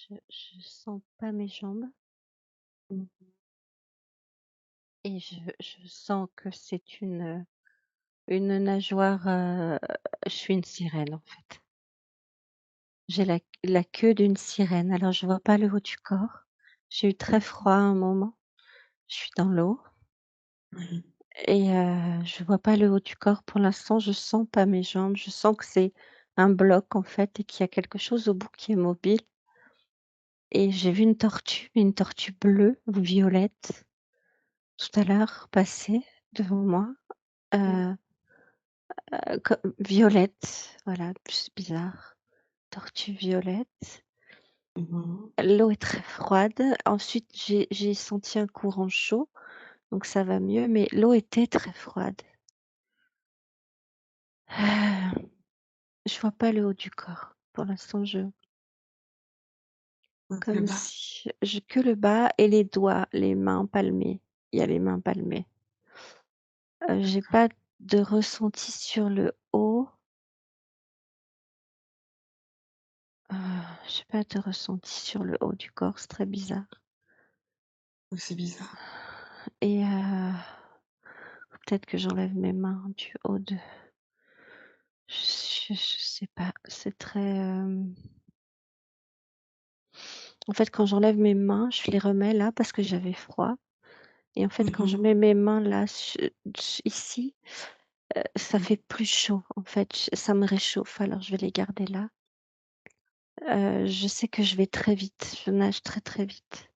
je sens pas mes jambes Mmh. et je sens que c'est une nageoire, je suis une sirène, en fait. J'ai la queue d'une sirène, alors je vois pas le haut du corps. J'ai eu très froid à un moment, je suis dans l'eau Oui. et je vois pas le haut du corps pour l'instant, je sens pas mes jambes, je sens que c'est un bloc, en fait, et qu'il y a quelque chose au bout qui est mobile et j'ai vu une tortue bleue ou violette tout à l'heure passer devant moi, Mmh. heu co violette, voilà, c'est bizarre, tortue violette. Mmh mh. L'eau est très froide. Ensuite, j'ai senti un courant chaud, donc ça va mieux, mais l'eau était très froide. Je vois pas le haut du corps. Pour l'instant, je Donc le comme bas. si j'ai que le bas et les doigts, les mains palmées. Il y a les mains palmées. J'ai D'accord. pas de ressenti sur le haut, j'ai pas de ressenti sur le haut du corps, c'est très bizarre Oh, c'est bizarre. et peut-être que j'enlève mes mains du haut de je sais pas, c'est très, en fait, quand j'enlève mes mains, je les remets là parce que j'avais froid et en fait, Mmh quand je mh. mets mes mains là ici, ça Oui. fait plus chaud en fait, ça me réchauffe alors je vais les garder là. Je sais que je vais très vite, je nage très, très vite.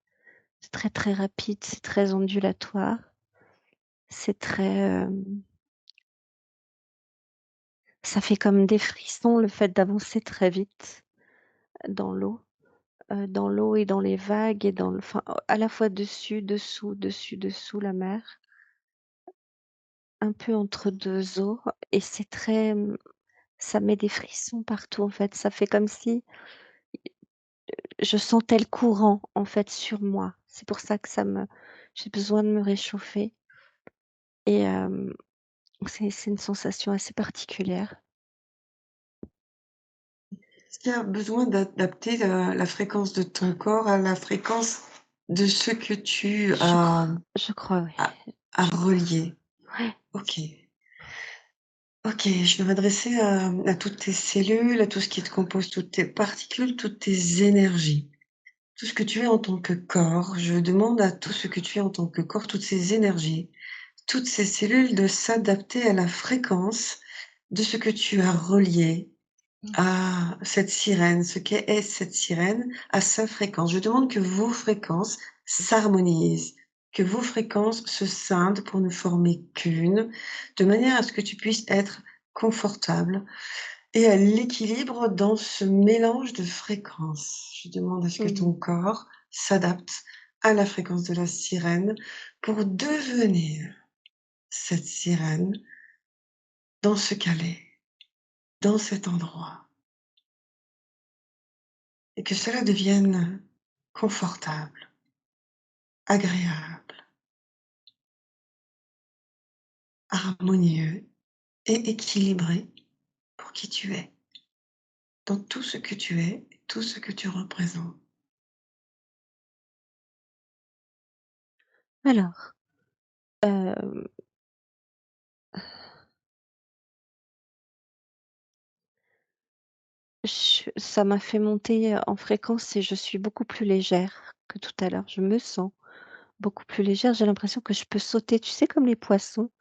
C'est très, très rapide, c'est très ondulatoire, c'est très, ça fait comme des frissons le fait d'avancer très vite dans l'eau. Dans l'eau et dans les vagues et dans le enfin, à la fois dessus, dessous, dessus, dessous la mer, un peu entre 2 eaux et c'est très, ça met des frissons partout en fait. Ça fait comme si je sentais le courant en fait sur moi. C'est pour ça que ça me j'ai besoin de me réchauffer et c'est une sensation assez particulière. Est-ce qu'il y a besoin d'adapter la fréquence de ton corps à la fréquence de ce que tu as Je crois oui. à Je crois. relier? Ouais. OK. OK, je vais m'adresser à toutes tes cellules, à tout ce qui te compose, toutes tes particules, toutes tes énergies. Tout ce que tu es en tant que corps, je demande à tout ce que tu es en tant que corps, toutes ces énergies, toutes ces cellules de s'adapter à la fréquence de ce que tu as relié Mmh. à cette sirène, ce qu'est est cette sirène, à sa fréquence. Je demande que vos fréquences s'harmonisent, que vos fréquences se scindent pour ne former qu'une, de manière à ce que tu puisses être confortable et à l'équilibre dans ce mélange de fréquences. Je demande à ce que Mmh mh. ton corps s'adapte à la fréquence de la sirène pour devenir cette sirène dans ce qu'elle est, dans cet endroit et que cela devienne confortable, agréable, harmonieux et équilibré pour qui tu es, dans tout ce que tu es, tout ce que tu représentes. Alors, hem, ça m'a fait monter en fréquence et je suis beaucoup plus légère que tout à l'heure. Je me sens beaucoup plus légère. J'ai l'impression que je peux sauter, tu sais, comme les poissons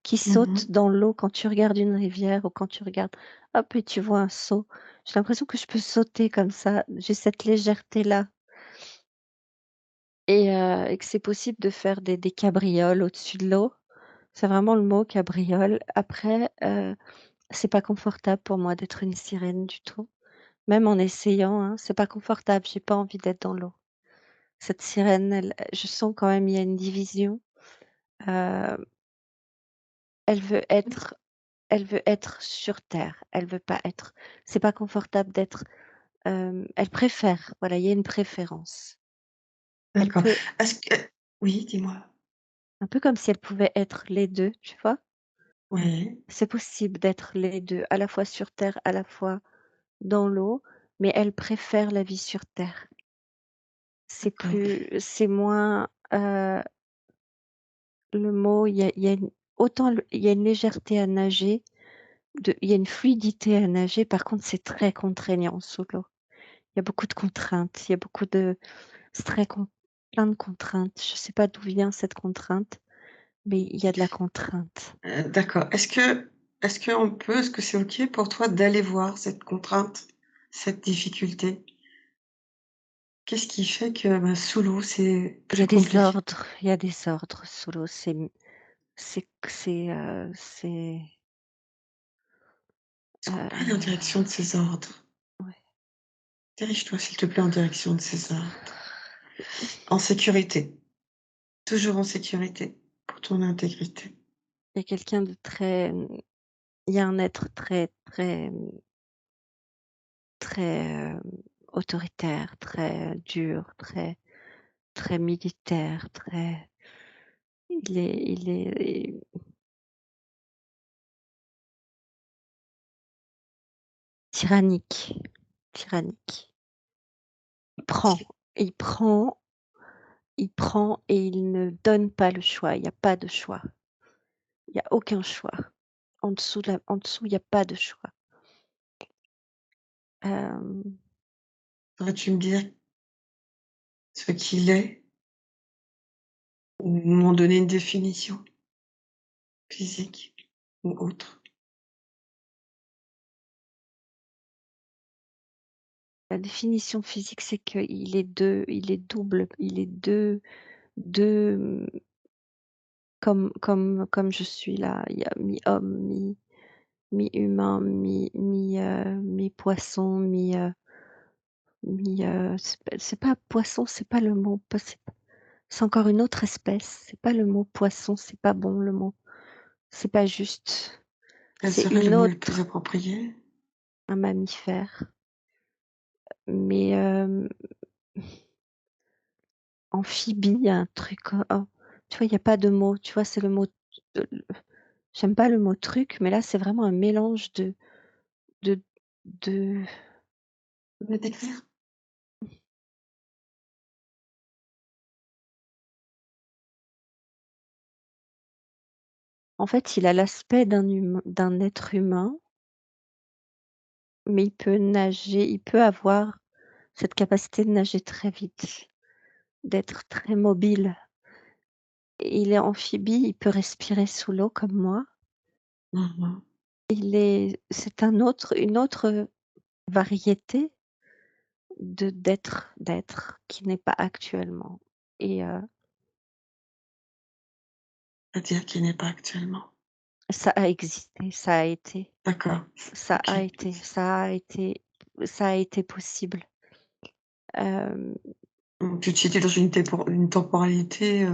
qui Mmh. sautent dans l'eau quand tu regardes une rivière ou quand tu regardes, hop et tu vois un seau. J'ai l'impression que je peux sauter comme ça. J'ai cette légèreté-là et que c'est possible de faire des cabrioles au-dessus de l'eau. C'est vraiment le mot cabriole. Après, c'est pas confortable pour moi d'être une sirène du tout. Même en essayant, hein, c'est pas confortable, j'ai pas envie d'être dans l'eau. Cette sirène, je sens quand même il y a une division. Heu, elle veut être elle veut être sur terre, elle veut pas être c'est pas confortable d'être, elle préfère, voilà, il y a une préférence. Elle D'accord. peut Est-ce que oui, dis-moi? un peu comme si elle pouvait être les 2, tu vois? Oui. C'est possible d'être les 2, à la fois sur terre, à la fois dans l'eau, mais elle préfère la vie sur terre. D'accord. c'est moins, le mot, il y a une autant il y a une légèreté à nager, il y a une fluidité à nager, par contre, c'est très contraignant sous l'eau. Il y a beaucoup de contraintes, il y a beaucoup de c'est très con plein de contraintes. Je sais pas d'où vient cette contrainte, mais il y a de la contrainte. D'accord. Est-ce que c'est OK pour toi d'aller voir cette contrainte, cette difficulté? Qu'est-ce qui fait que, bah, sous l'eau, c'est Il y plus a des compliqué? ordres, il y a des ordres sous l'eau, c'est, Est-ce qu'on peut aller en direction de ces ordres? ouais. Dirige-toi, s'il te plaît, en direction de ces ordres. En sécurité, toujours en sécurité, pour ton intégrité. Il y a quelqu'un de très, il y a un être très, très, très, autoritaire, très dur, très, très militaire, très il est tyrannique, tyrannique. Il prend, il prend, il prend et il ne donne pas le choix, il y a pas de choix. Il y a aucun choix. En dessous, il y a pas de choix. Hem, Saurais-tu me dire ce qu'il est ou m'en donner une définition physique ou autre? la définition physique, c'est qu'il est il est double, il est 2 comme je suis là. Il y a mi-homme, mi-humain, mi-poisson, c'est pas poisson, c'est pas le mot, pas c'est encore une autre espèce. C'est pas le mot poisson, c'est pas bon le mot. C'est pas juste. Quel C'est serait le une mot le plus autre, approprié? un mammifère, mais amphibie, un truc, tu vois, il y a pas de mot, tu vois? C'est le mot, heu, j'aime pas le mot truc, mais là, c'est vraiment un mélange de de Tu peux me décrire? en fait, il a l'aspect d'un être humain, mais il peut nager, il peut avoir cette capacité de nager très vite, d'être très mobile. Il est amphibie, il peut respirer sous l'eau comme moi. Mmh mh. C'est une autre variété d'être qui n'est pas actuellement et C'est-à-dire qu'il n'est pas actuellement. ça a existé, ça a été, D'accord, ça a OK. été, ça a été, ça a été possible. Hem, Donc tu te situes dans une temporalité,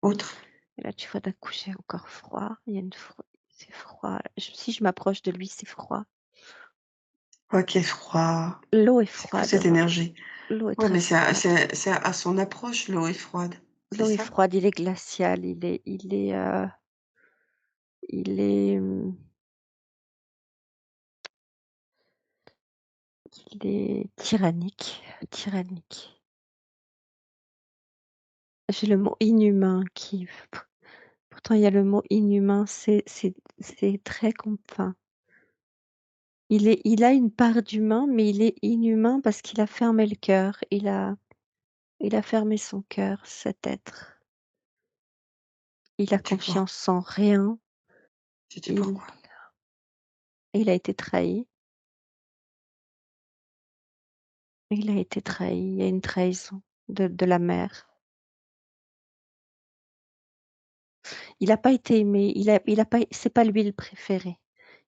autre? et là, tu vois, d'un coup, j'ai encore froid. Il y a une fro c'est froid. Si je m'approche de lui, c'est froid. OK, froid. L'eau est C'est quoi froide, cette énergie? l'eau est Ouais, très mais froide. c'est à son approche, l'eau est froide, c'est L'eau est ça? froide, il est glacial, il est, il est tyrannique, tyrannique. J'ai le mot inhumain qui pourtant il y a le mot inhumain, c'est très enfin, il a une part d'humain, mais il est inhumain parce qu'il a fermé le cœur. Il a fermé son cœur, cet être. Il a Sais-tu pour confiance en rien. sais-tu Il pourquoi? il a été trahi. Il a été trahi. Il y a une trahison de la mère. Il a pas été aimé. Il a pas c'est pas lui le préféré.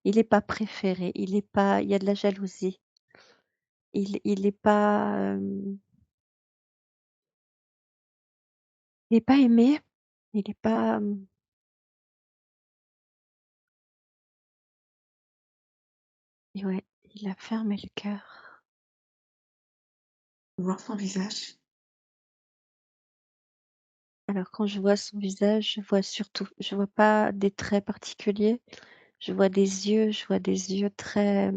Il est pas préféré. Il est pas il y a de la jalousie. Il est pas, il est pas aimé. Il est pas, et ouais, il a fermé le cœur. Voir son visage? Alors quand je vois son visage, je vois pas des traits particuliers. Je vois des yeux très,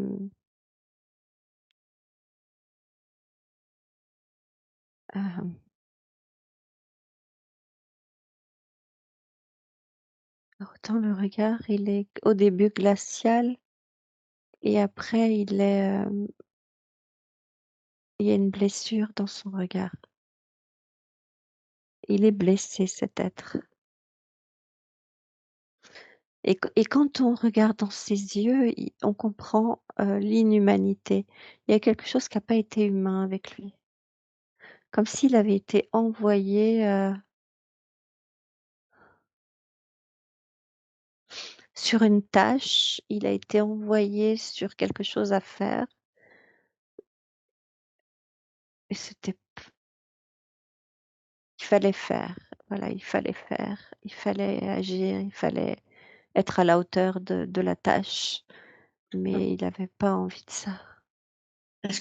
Hem, Autant le regard, il est au début glacial et après il y a une blessure dans son regard. Il est blessé cet être et quand on regarde dans ses yeux, on comprend, l'inhumanité. Il y a quelque chose qui a pas été humain avec lui. Comme s'il avait été envoyé, sur une tâche, il a été envoyé sur quelque chose à faire et il fallait faire. Voilà, il fallait faire, il fallait agir, il fallait être à la hauteur de la tâche, mais il avait pas envie de ça. Est-ce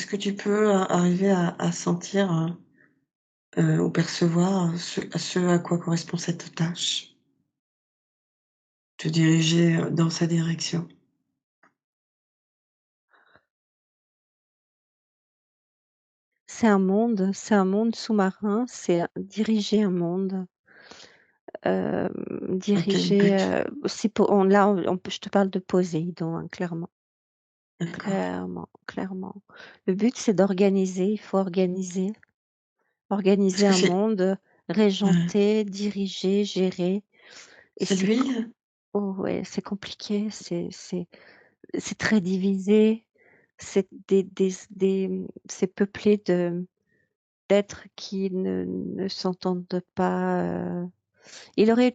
que tu peux arriver à sentir, ou percevoir, ce à quoi correspond cette tâche? Te diriger, dans sa direction? C'est un monde sous-marin, c'est diriger un monde, Dans quel diriger, but? c'est po on là, on je te parle de Poséidon, hein, clairement, D'accord. clairement, clairement. Le but, c'est d'organiser, il faut Est-ce organiser que un c'est monde, régenter, diriger, gérer et c'est lui? oh ouais, c'est compliqué, c'est très divisé, c'est peuplé d'êtres qui ne s'entendent pas, il aurait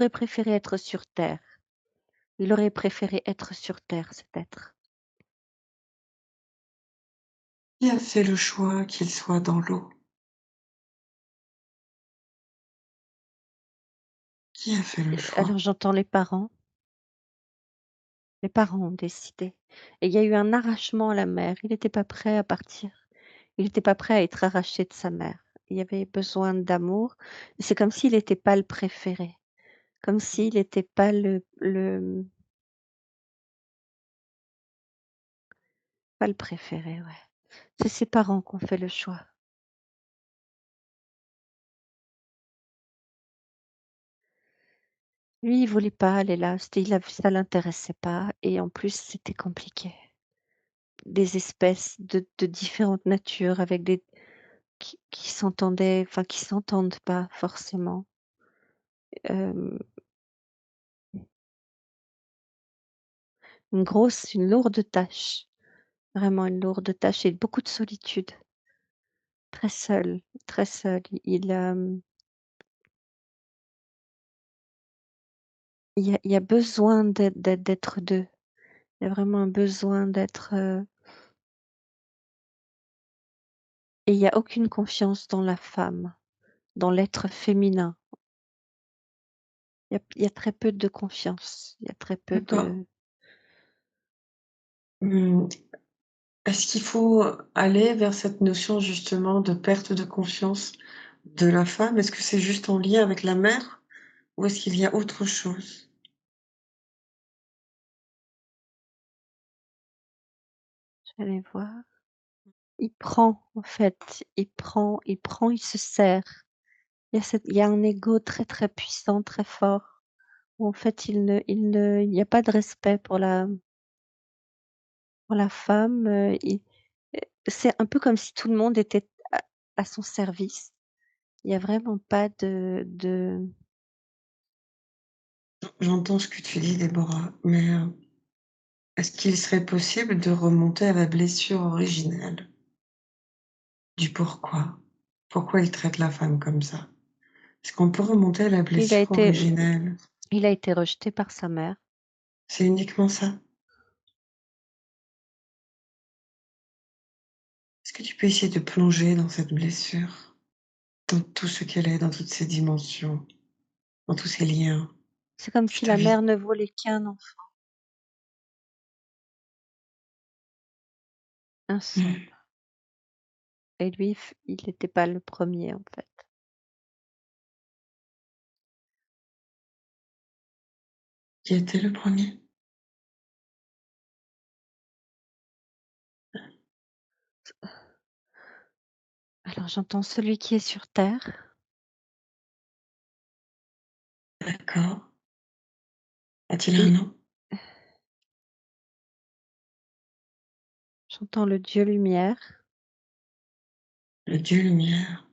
préféré être sur terre. Il aurait préféré être sur terre, cet être. Qui a fait le choix qu'il soit dans l'eau? Qui a fait le Alors choix? j'entends les parents. Les parents ont décidé et il y a eu un arrachement à la mère. Il n'était pas prêt à partir. Il n'était pas prêt à être arraché de sa mère. Il y avait besoin d'amour. C'est comme s'il n'était pas le préféré, comme s'il n'était pas pas le préféré, ouais. C'est ses parents qui ont fait le choix. Lui, il voulait pas aller là, ça l'intéressait pas et en plus, c'était compliqué. Des espèces de différentes natures avec des qui s'entendaient, enfin qui s'entendent pas forcément. Hem, une lourde tâche, vraiment une lourde tâche et beaucoup de solitude. Très seul, très seul. Il y a besoin d'être 2. Il y a vraiment un besoin d'être, et il y a aucune confiance dans la femme, dans l'être féminin. Il y a très peu de confiance. Il y a très peu D'accord. de Mmh, est-ce qu'il faut aller vers cette notion justement de perte de confiance de la femme? Est-ce que c'est juste en lien avec la mère ou est-ce qu'il y a autre chose? j'allais voir. Il prend, en fait, il se sert. Il y a un ego très, très puissant, très fort, où en fait il y a pas de respect pour la femme, c'est un peu comme si tout le monde était à son service. Il y a vraiment pas J'entends ce que tu dis, Déborah, mais est-ce qu'il serait possible de remonter à la blessure originelle du pourquoi? Pourquoi il traite la femme comme ça? Est-ce qu'on peut remonter à la il a blessure été originelle? il a été rejeté par sa mère. C'est uniquement ça? Est-ce que tu peux essayer de plonger dans cette blessure, dans tout ce qu'elle est, dans toutes ses dimensions, dans tous ses liens? C'est comme Je si la t'invite. mère ne voulait qu'un enfant, un seul Mmh. et lui il n'était pas le premier en fait. Qui était le premier? Alors j'entends celui qui est sur terre, D'accord. A-t-il un et nom? j'entends le Dieu lumière, Le Dieu lumière,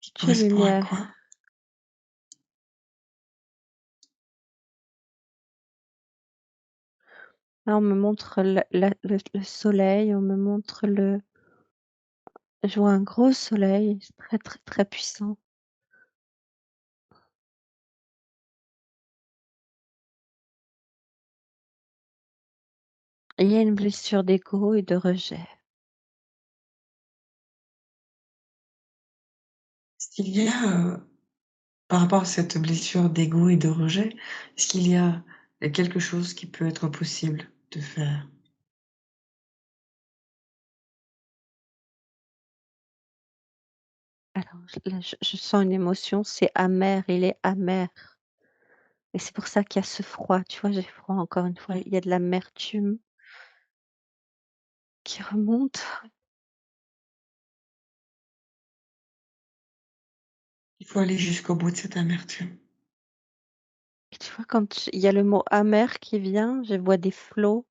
qui Dieu correspond à lumière. quoi? Là, on me montre le soleil, on me montre le je vois un gros soleil, c'est très, très, très puissant. Et il y a une blessure d'ego et de rejet. Est-ce qu'il y a, par rapport à cette blessure d'ego et de rejet, est-ce qu'il y a quelque chose qui peut être possible de faire? Alors là, je sens une émotion, c'est amer, il est amer et c'est pour ça qu'il y a ce froid, tu vois? J'ai froid encore une fois, Mmh. il y a de l'amertume qui remonte Il faut aller jusqu'au bout de cette amertume. et tu vois quand il y a le mot amer qui vient, je vois des flots,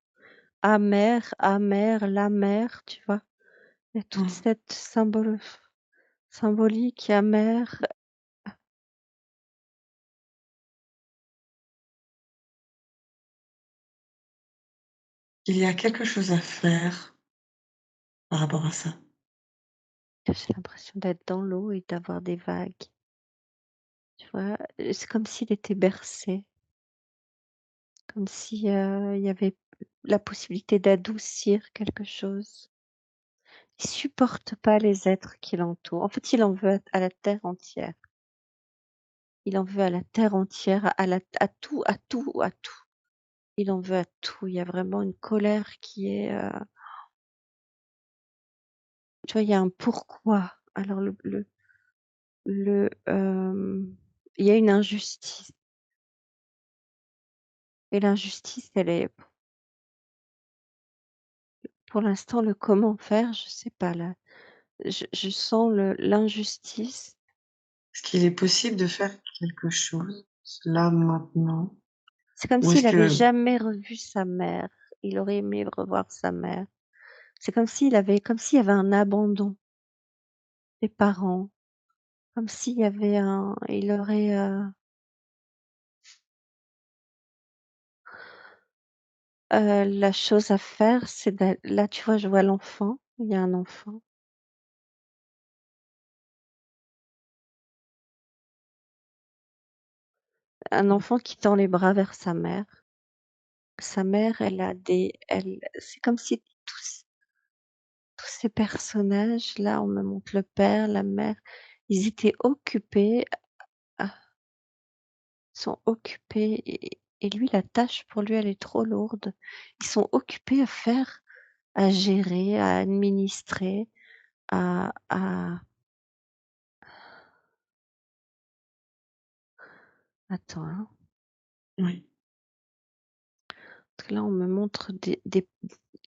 amer, amer, la mer, tu vois? Il y a toute Mmh. cette symbolique amère. Il y a quelque chose à faire par rapport à ça. J'ai l'impression d'être dans l'eau et d'avoir des vagues, tu vois? C'est comme s'il était bercé, comme si, il y avait la possibilité d'adoucir quelque chose. Il supporte pas les êtres qui l'entourent. En fait, il en veut à la terre entière. Il en veut à la terre entière, à tout, à tout, à tout. Il en veut à tout. Il y a vraiment une colère qui est, tu vois, il y a un pourquoi. Alors il y a une injustice et l'injustice, elle est pour l'instant, le comment faire, je sais pas là. Je sens l'injustice. Est-ce qu'il est possible de faire quelque chose là, maintenant? C'est comme Ou s'il est-ce avait que jamais revu sa mère. Il aurait aimé revoir sa mère. C'est comme s'il y avait un abandon des parents, comme s'il y avait il aurait, la chose à faire, c'est là, tu vois, je vois l'enfant, il y a un enfant qui tend les bras vers sa mère. Sa mère, elle c'est comme si tous ces personnages-là, on me montre le père, la mère, ils étaient occupés, à sont occupés et lui, la tâche pour lui, elle est trop lourde. Ils sont occupés à gérer, à administrer, à attends, hein, oui, parce que là, on me montre des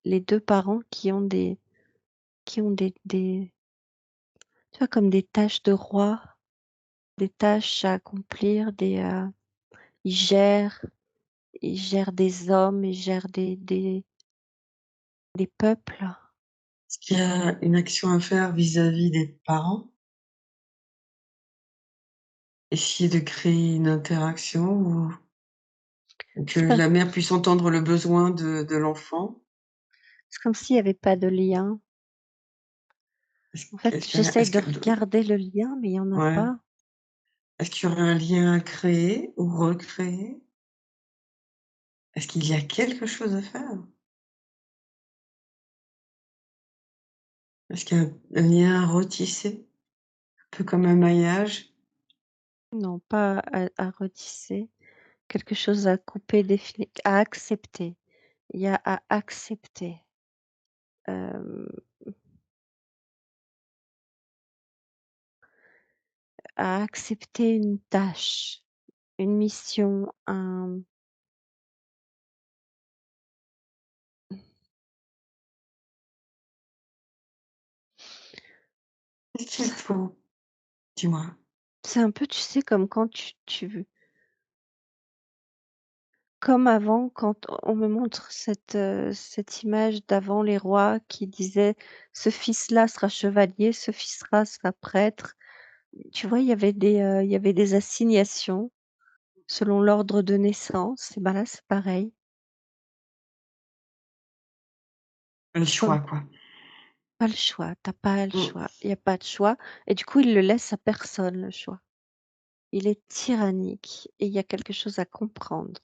les 2 parents qui ont des tu vois, comme des tâches de roi, des tâches à accomplir, ils gèrent ils gèrent des hommes, ils gèrent des peuples. est-ce qu'il y a une action à faire vis-à-vis des parents? Essayer de créer une interaction ou que C'est comme la mère puisse entendre le besoin de l'enfant? c'est comme s'il y avait pas de lien. Est-ce En que fait, est-ce qu'il y a j'essaye est-ce de que regarder le lien, mais il y en a ouais. pas. Est-ce qu'il y aurait un lien à créer ou recréer? Est-ce qu'il y a quelque chose à faire? Est-ce qu'il y a un lien à retisser? Un peu comme un maillage? Non, pas à retisser. Quelque chose à couper, à accepter. Il y a à accepter. Hem, à accepter une tâche, une mission, un Qu'est-ce qu'il Ça faut? Dis-moi. c'est un peu, tu sais, comme quand tu comme avant, quand on me montre cette image d'avant les rois qui disaient: «Ce fils-là sera chevalier, ce fils-là sera prêtre». Tu vois, il y avait des assignations selon l'ordre de naissance, et ben, là, c'est pareil. Le Comme choix, quoi. pas le choix, tu as pas le Mmh. choix, il y a pas de choix et du coup, il le laisse à personne le choix. Il est tyrannique et il y a quelque chose à comprendre.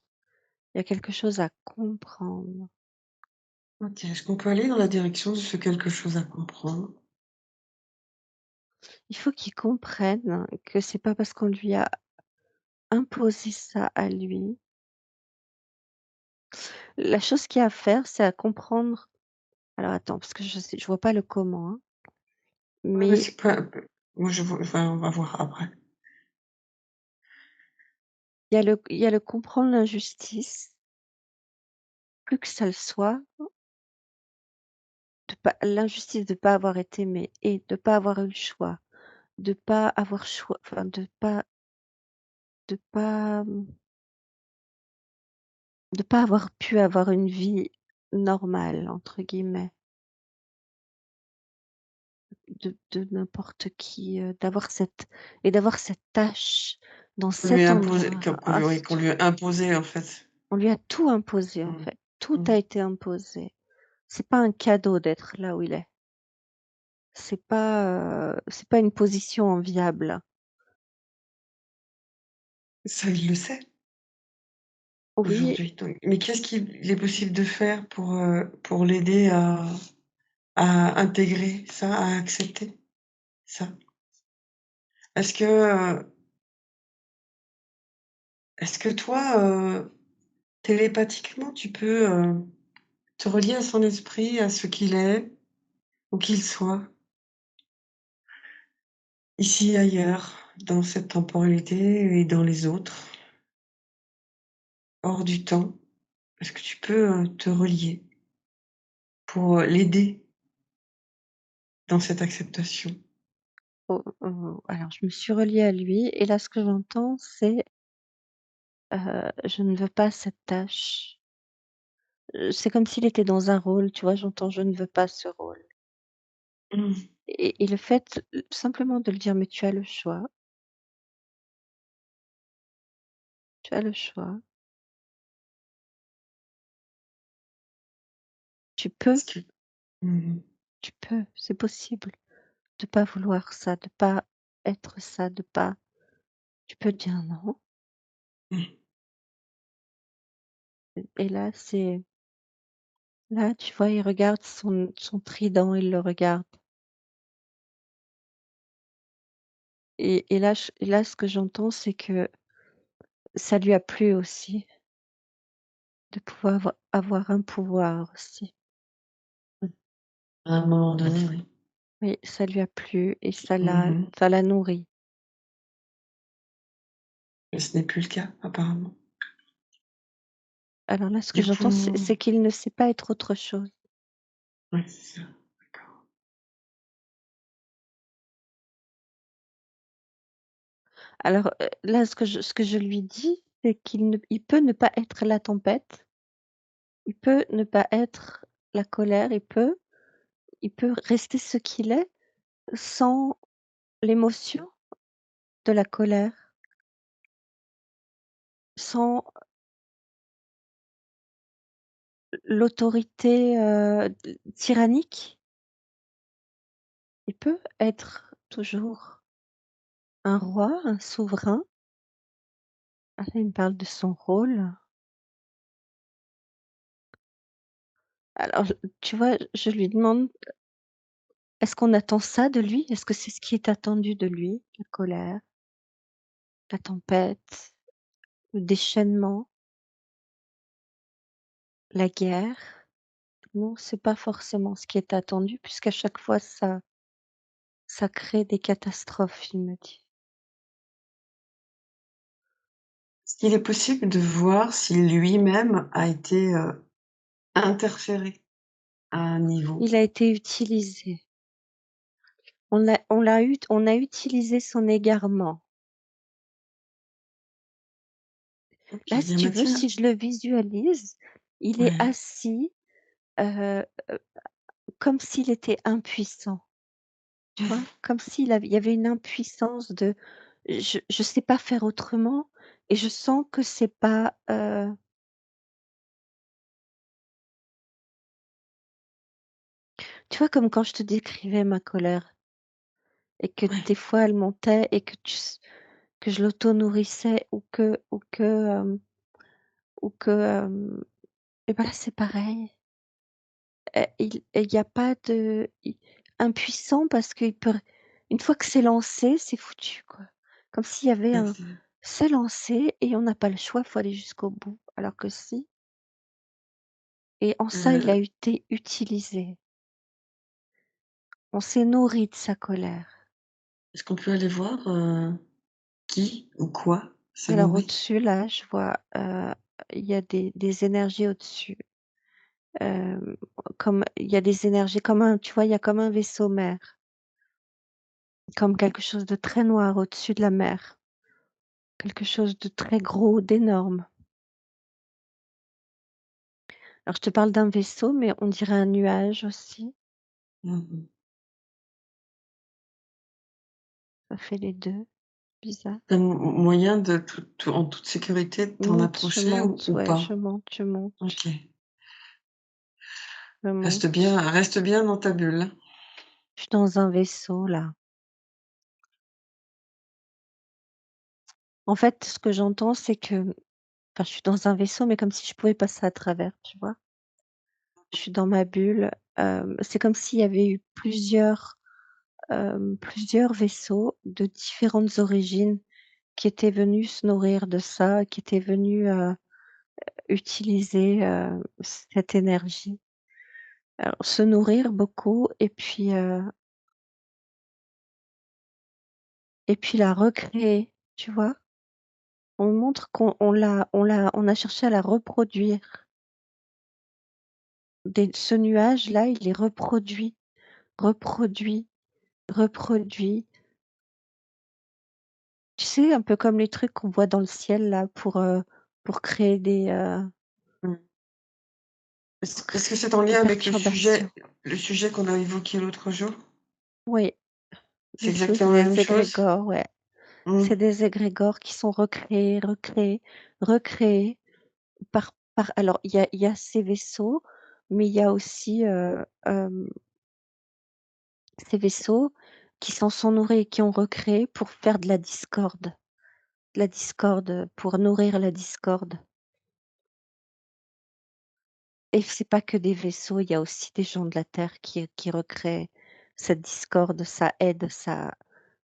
Il y a quelque chose à comprendre. OK. Est-ce qu'on peut aller dans la direction de ce quelque chose à comprendre? Il faut qu'il comprenne que c'est pas parce qu'on lui a imposé ça à lui. La chose qu'il y a à faire, c'est à comprendre. Alors attends, parce que je vois pas le comment, hein, Ouais, mais mais c'est pas moi je vois enfin, on va voir après. il y a le comprendre l'injustice, plus que ça le soit, de pas l'injustice de pas avoir été aimé et de pas avoir eu le choix, de pas avoir choix enfin de pas, de pas avoir pu avoir une vie «normale» entre guillemets, de n'importe qui, d'avoir cette tâche dans Qu'on lui cet a imposé endroit. qu'on lui a imposé, en fait. On lui a tout imposé en Mmh. fait, tout Mmh. a été imposé. C'est pas un cadeau d'être là où il est. C'est pas une position enviable. Ça, il le sait, Oui, aujourd'hui, donc mais qu'est-ce qu'il est possible de faire pour l'aider à intégrer ça, à accepter ça? Est-ce que, est-ce que toi, télépathiquement, tu peux, te relier à son esprit, à ce qu'il est, où qu'il soit, ici et ailleurs, dans cette temporalité et dans les autres, hors du temps? Est-ce que tu peux, te relier pour, l'aider dans cette acceptation? alors je me suis reliée à lui et là ce que j'entends c'est, «Je ne veux pas cette tâche». C'est comme s'il était dans un rôle, tu vois? J'entends: «Je ne veux pas ce rôle» Mmh. et le fait, simplement de le dire: «Mais tu as le choix, tu as le choix, tu peux, Est-ce que mmh tu peux, c'est possible de pas vouloir ça, de pas être ça, de pas». Tu peux dire non Mmh. et là, tu vois, il regarde son trident, il le regarde et là, ce que j'entends, c'est que ça lui a plu aussi de pouvoir avoir un pouvoir aussi. À un moment donné, oui. Oui, ça lui a plu et Mmh mh. ça l'a nourri. Mais ce n'est plus le cas, apparemment. Alors là, ce que Du j'entends, coup c'est qu'il ne sait pas être autre chose. ouais, c'est ça, d'accord. Alors, là, ce que je lui dis, c'est il peut ne pas être la tempête, il peut ne pas être la colère, il peut rester ce qu'il est sans l'émotion de la colère, sans l'autorité, tyrannique. Il peut être toujours un roi, un souverain. Ah là, il me parle de son rôle. Alors tu vois, je lui demande: «Est-ce qu'on attend ça de lui? Est-ce que c'est ce qui est attendu de lui? La colère, la tempête, le déchaînement, la guerre?» Non, c'est pas forcément ce qui est attendu puisqu'à chaque fois ça crée des catastrophes, il me dit. Est-ce qu'il est possible de voir si lui-même a été, interféré à un niveau? Il a été utilisé. On a utilisé son égarement. OK, Là, il y si a tu veux, matière. si je le visualise, il est Ouais. assis, heu, comme s'il était impuissant, tu vois? Comme il y avait une impuissance de je sais pas faire autrement et je sens que c'est pas, tu vois, comme quand je te décrivais ma colère et que Ouais, des fois elle montait et que je l'auto-nourrissais ou que, et bah, là, c'est pareil. Il y a pas de i impuissant parce qu'il peut une fois que c'est lancé, c'est foutu, quoi. Comme s'il y avait un c'est c'est lancé et on n'a pas le choix, faut aller jusqu'au bout. Alors que si et en ça, il a heu, été utilisé. On s'est nourri de sa colère. est-ce qu'on peut aller voir, qui ou quoi se Alors nourrit? au-dessus, là, je vois, il y a des énergies au-dessus. Hem, Comme il y a des énergies comme un tu vois, il y a comme un vaisseau mère, comme quelque chose de très noir au-dessus de la mer. Quelque chose de très gros, d'énorme. Alors je te parle d'un vaisseau, mais on dirait un nuage aussi. Mmh mh. Ça fait les 2. Bizarre. Tu as moyen de en toute sécurité de t'en approcher ou Ouais, pas? je monte, OK. je monte. Reste bien dans ta bulle, hein. Je suis dans un vaisseau là. En fait, ce que j'entends, c'est que enfin, je suis dans un vaisseau, mais comme si je pouvais passer à travers, tu vois? Je suis dans ma bulle, c'est comme s'il y avait eu plusieurs vaisseaux de différentes origines qui étaient venus se nourrir de ça, qui étaient venus, utiliser, cette énergie. Alors se nourrir beaucoup et puis la recréer, tu vois? On montre qu'on on a cherché à la reproduire. Ce nuage-là, il est reproduit, reproduit, reproduit. Tu sais, un peu comme les trucs qu'on voit dans le ciel là pour créer Mmh. pour Est-ce que créer c'est en des lien avec perturbations. le sujet qu'on a évoqué l'autre jour? Oui, C'est du tout, exactement c'est la même des chose? égrégores, ouais. Mmh. C'est des égrégores qui sont recréés, recréés, recréés. Alors il y a ces vaisseaux, mais il y a aussi, ces vaisseaux qui s'en sont nourris et qui ont recréé pour faire de la discorde, pour nourrir la discorde et c'est pas que des vaisseaux, il y a aussi des gens de la terre qui recréent cette discorde, ça aide, ça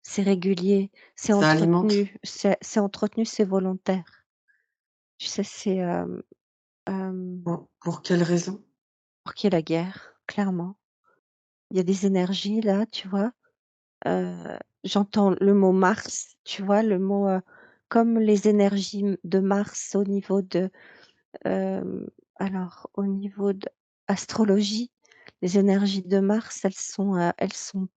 c'est régulier, Ça alimente? c'est entretenu, c'est volontaire. Tu sais, c'est, Pour quelle raison? pour qu'il y ait la guerre, clairement. Il y a des énergies là, tu vois? J'entends le mot Mars, tu vois? Le mot, comme les énergies de Mars au niveau de, alors au niveau de astrologie, les énergies de Mars, elles sont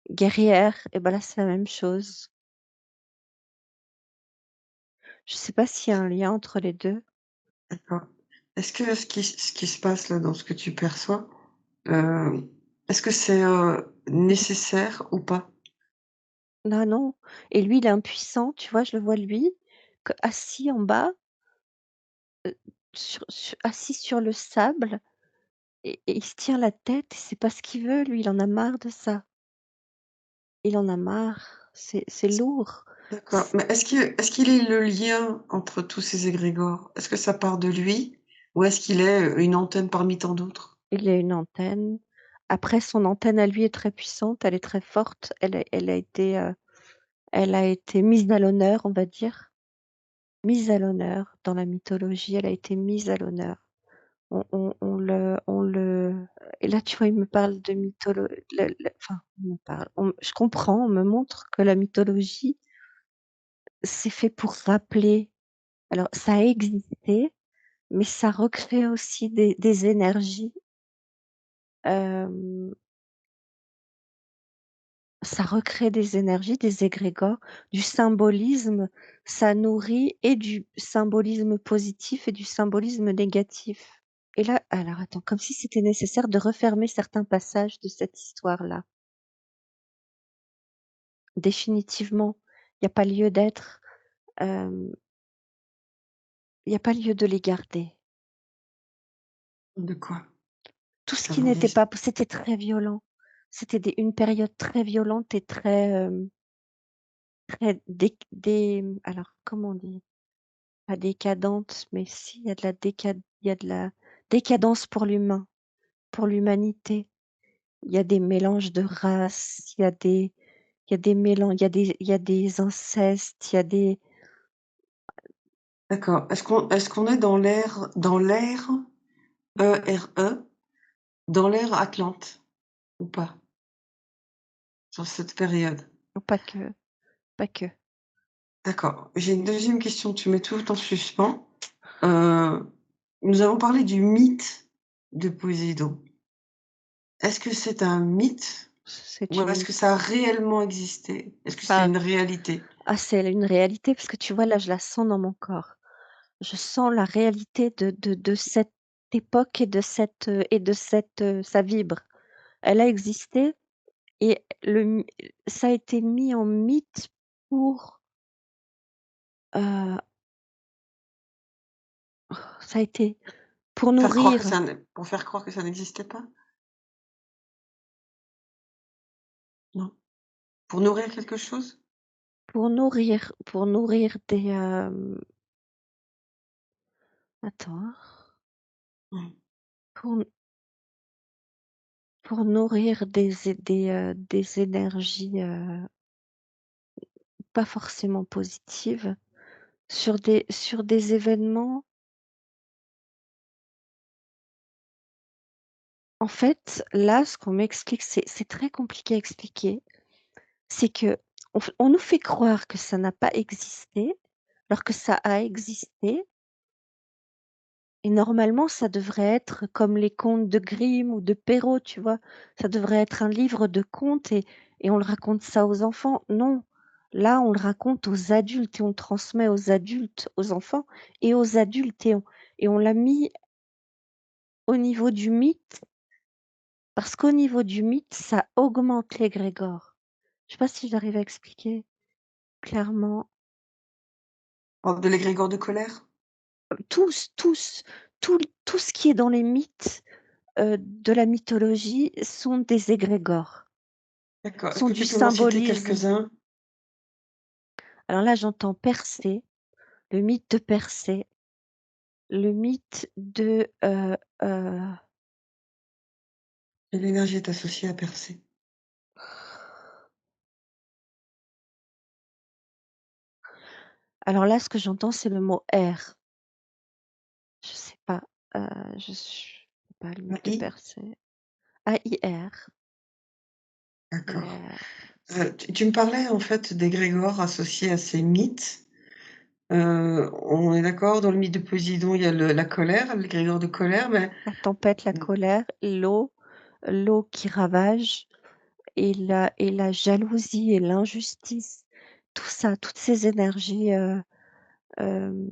guerrières et ben là, c'est la même chose. Je sais pas s'il y a un lien entre les 2. D'accord. Est-ce que ce qui se passe là dans ce que tu perçois, heu, est-ce que c'est, nécessaire ou pas? Non, non et lui, il est impuissant, tu vois? Je le vois lui, assis en bas, assis sur le sable et il se tient la tête et c'est pas ce qu'il veut lui, il en a marre de ça. Il en a marre, c'est lourd. D'accord, C mais est-ce qu'il est le lien entre tous ces égrégores? Est-ce que ça part de lui ou est-ce qu'il est, une antenne parmi tant d'autres? Il a une antenne. Après son antenne à lui est très puissante, elle est très forte, elle a été mise à l'honneur, on va dire. Mise à l'honneur dans la mythologie, elle a été mise à l'honneur. On le et là, tu vois, il me parle de enfin, il me parle, je comprends, on me montre que la mythologie, c'est fait pour rappeler alors ça a existé, mais ça recrée aussi des énergies, hem, Ça recrée des énergies, des égrégores, du symbolisme, ça nourrit et du symbolisme positif et du symbolisme négatif. Et là, alors attends, comme si c'était nécessaire de refermer certains passages de cette histoire-là. Définitivement, il y a pas lieu d'être, hem, il y a pas lieu de les garder. De quoi? Tout ce Ça qui vous n'était vise? pas c'était très violent. C'était une période très violente et très, très alors comment on dit? Pas décadente, mais si, il y a de la décadence pour l'humain, pour l'humanité. Il y a des mélanges de races, il y a des mélanges, il y a des incestes, il y a des D'accord. Est-ce qu'on est dans l'ère ERE, dans l'ère Atlante ou pas? Sur cette période? pas que, pas que. D'accord. J'ai une deuxième question, tu mets tout en suspens. Heu, Nous avons parlé du mythe de Poséidon. Est-ce que c'est un mythe ou C'est est-ce une que ça a réellement existé? Est-ce que c'est ah, une réalité? c'est une réalité parce que tu vois, là, je la sens dans mon corps. Je sens la réalité de cette époque et de cette, ça vibre. Elle a existé et ça a été mis en mythe pour, heu, ça a été pour Faire croire que nourrir ça n'est pour faire croire que ça n'existait pas? Non? Pour nourrir quelque chose? pour nourrir des, attends, hein, Mmh. pour nourrir des énergies, pas forcément positives sur des événements. En fait, là, ce qu'on m'explique, c'est très compliqué à expliquer. C'est qu'on nous fait croire que ça n'a pas existé, alors que ça a existé et normalement, ça devrait être comme les contes de Grimm ou de Perrault, tu vois? Ça devrait être un livre de contes et on le raconte ça aux enfants. Non, là, on le raconte aux adultes et on le transmet aux adultes, aux enfants et aux adultes et on l'a mis au niveau du mythe, parce qu'au niveau du mythe, ça augmente l'égrégore. Je sais pas si j'arrive à expliquer clairement. Oh, de l'égrégore de colère? Tous, tout tout ce qui est dans les mythes, de la mythologie sont des égrégores, D'accord. Est-ce sont que du tu peux m'en citer symbolisme. quelques-uns? Alors là, j'entends Persée, le mythe de Persée, le mythe de, Quelle énergie est associée à Persée? alors là, ce que j'entends, c'est le mot air. Je sais pas, je sais pas, le mythe de AI? Persée. AIR, D'accord. l'air. Tu me parlais en fait d'égrégores associés à ces mythes. On est d'accord, dans le mythe de Poséidon, il y a la colère, l'égrégore de colère, mais La tempête, la mmh, colère, l'eau qui ravage et la jalousie et l'injustice, tout ça, toutes ces énergies, hem,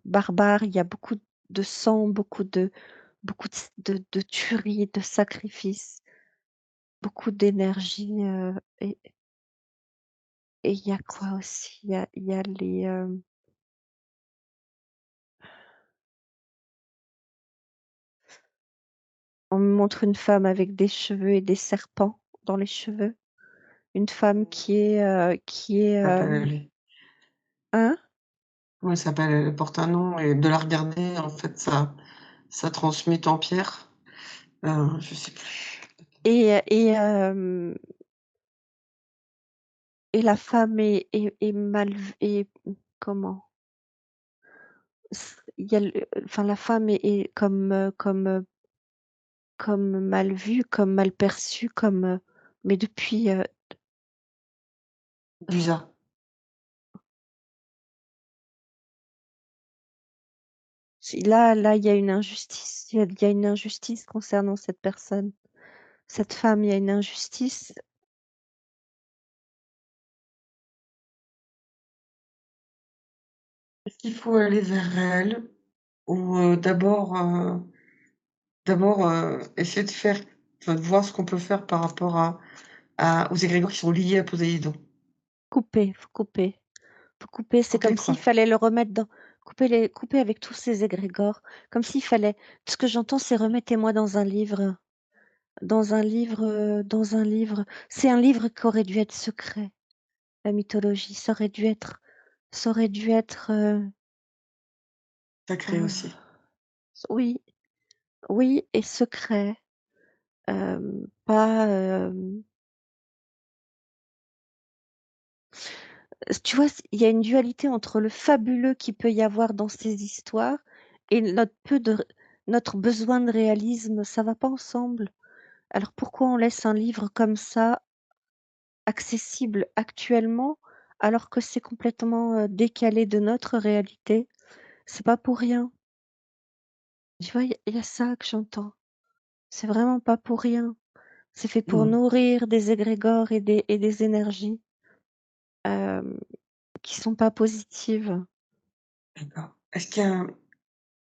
barbares. Il y a beaucoup de sang, beaucoup de tueries, de sacrifices, beaucoup d'énergie, et il y a quoi aussi? Il y a les, on me montre une femme avec des cheveux et des serpents dans les cheveux. Une femme qui est, ça s'appelle elle hein? comment elle s'appelle? Elle porte un nom et de la regarder, en fait, ça transmute en pierre. Je sais plus. Et et la femme est mal v est comment? Il y a enfin la femme est comme, comme mal vue, comme mal perçue, comme, mais depuis, D'Usa. si il y a une injustice, il y a une injustice concernant cette personne. Cette femme, il y a une injustice Est-ce qu'il faut aller vers elle ou d'abord, essayer de faire enfin, de voir ce qu'on peut faire par rapport à aux égrégores qui sont liés à Poséidon? Couper, faut couper, c'est Couper comme s'il quoi? fallait le remettre dans couper avec tous ces égrégores, comme s'il fallait ce que j'entends, c'est: «Remettez-moi dans un livre». C'est un livre qui aurait dû être secret, la mythologie, ça aurait dû être, Sacré heu, aussi. oui, oui et secret, pas, tu vois? Il y a une dualité entre le fabuleux qu'il peut y avoir dans ces histoires et notre besoin de réalisme, ça va pas ensemble. Alors pourquoi on laisse un livre comme ça accessible actuellement, alors que c'est complètement, décalé de notre réalité? C'est pas pour rien. Tu vois? Il y a ça que j'entends. C'est vraiment pas pour rien. C'est fait pour Mmh. nourrir des égrégores et des énergies, hem, qui sont pas positives. D'accord. Est-ce qu'il y a un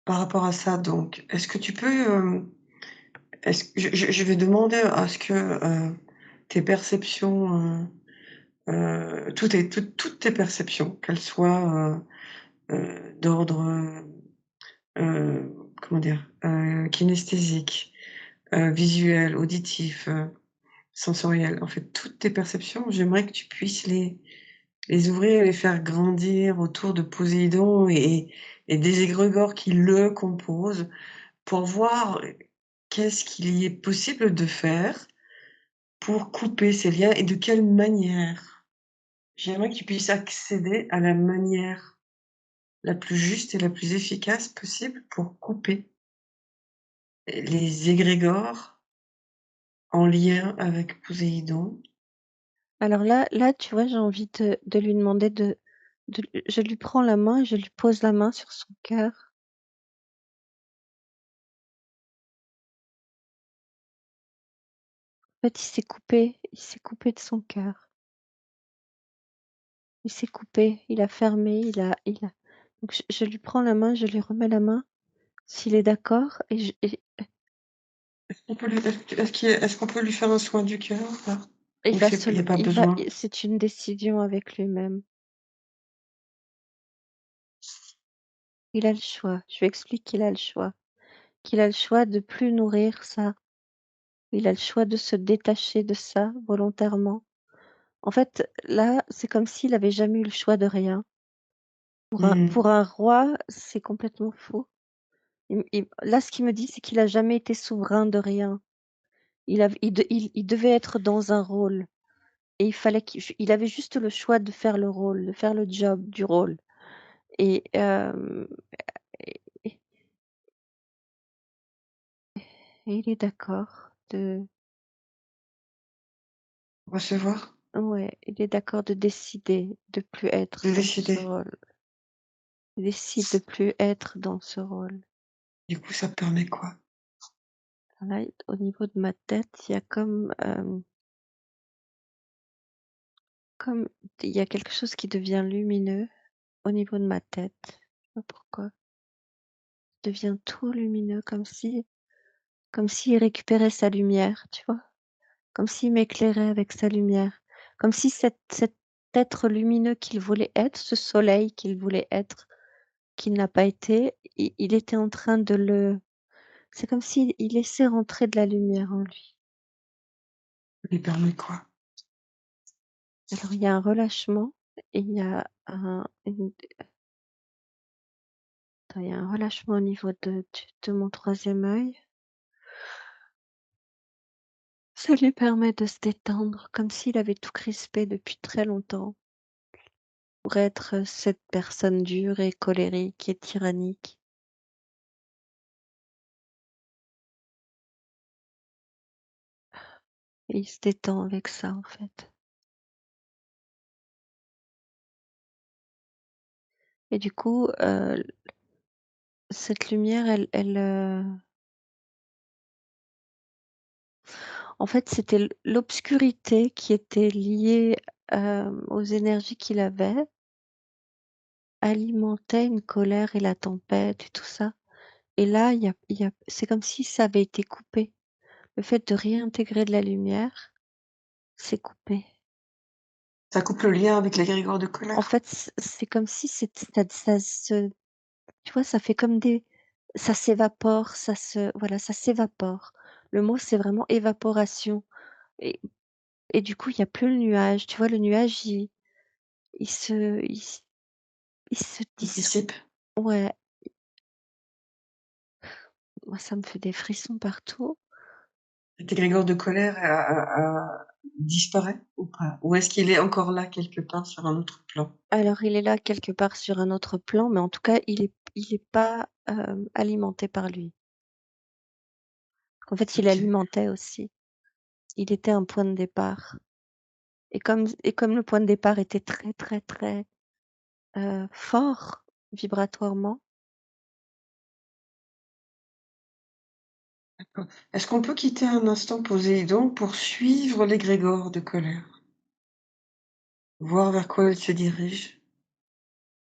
par rapport à ça donc, est-ce que tu peux, est-ce que je vais demander à ce que, tes perceptions, toutes tes perceptions, qu'elles soient, d'ordre, comment dire? Kinesthésique, visuel, auditif, sensoriel, en fait, toutes tes perceptions, j'aimerais que tu puisses les ouvrir et les faire grandir autour de Poséidon et des égrégores qui le composent pour voir qu'est-ce qu'il y est possible de faire pour couper ces liens et de quelle manière. J'aimerais que tu puisses accéder à la manière la plus juste et la plus efficace possible pour couper les égrégores en lien avec Poséidon. Alors là, tu vois, j'ai envie de lui demander je lui prends la main et je lui pose la main sur son cœur. En fait, il s'est coupé de son cœur. Il s'est coupé, il a fermé, il a donc je lui prends la main, je lui remets la main, s'il est d'accord On peut lui est-ce qu'on peut lui faire un soin du cœur ou pas? il Ou va c'est se il y le a pas il va besoin? c'est une décision avec lui-même. Il a le choix. Je lui explique qu'il a le choix. Qu'il a le choix de plus nourrir ça. Il a le choix de se détacher de ça volontairement. En fait, là, c'est comme s'il avait jamais eu le choix de rien. Mmh. Pour un roi, c'est complètement faux. Là, ce qu'il me dit, c'est qu'il a jamais été souverain de rien. Il devait être dans un rôle et il avait juste le choix de faire le rôle, de faire le job du rôle et hem et et il est d'accord de Recevoir? ouais, il est d'accord de décider de plus être De dans ce décider. rôle. Il décide de plus être dans ce rôle. Du coup, ça permet quoi? Là, au niveau de ma tête, il y a comme il y a quelque chose qui devient lumineux au niveau de ma tête. Je sais pas pourquoi. Il devient tout lumineux comme s'il récupérait sa lumière, tu vois? Comme s'il m'éclairait avec sa lumière. Comme si cet être lumineux qu'il voulait être, ce soleil qu'il voulait être, qu'il n'a pas été, il était en train de le c'est comme s'il laissait rentrer de la lumière en lui. Lui permet quoi? Alors il y a un relâchement et il y a il y a un relâchement au niveau de mon troisième œil. Ça lui permet de se détendre comme s'il avait tout crispé depuis très longtemps pour être cette personne dure et colérique et tyrannique et il se détend avec ça, en fait. Et du coup, cette lumière, en fait, c'était l'obscurité qui était liée, aux énergies qu'il avait alimentait une colère et la tempête et tout ça. Et là, il y a c'est comme si ça avait été coupé. Le fait de réintégrer de la lumière, c'est coupé. Ça coupe le lien avec l'égrégore de En colère? fait, c'est comme si ça se tu vois, ça fait comme des ça s'évapore, voilà, ça s'évapore. Le mot, c'est vraiment évaporation et et du coup, il y a plus le nuage. Tu vois, le nuage, il se il s il se Il dissout. dissipe? Ouais, moi, ça me fait des frissons partout. Cet égrégore de colère a disparaît ou pas? Ou est-ce qu'il est encore là quelque part sur un autre plan? Alors, il est là quelque part sur un autre plan, mais en tout cas, il est pas, alimenté par lui. En fait, il OK. alimentait aussi. Il était un point de départ et comme le point de départ était très, très, très, fort vibratoirement. D'accord. Est-ce qu'on peut quitter un instant Poséidon pour suivre l'égrégore de colère? Voir vers quoi elle se dirige?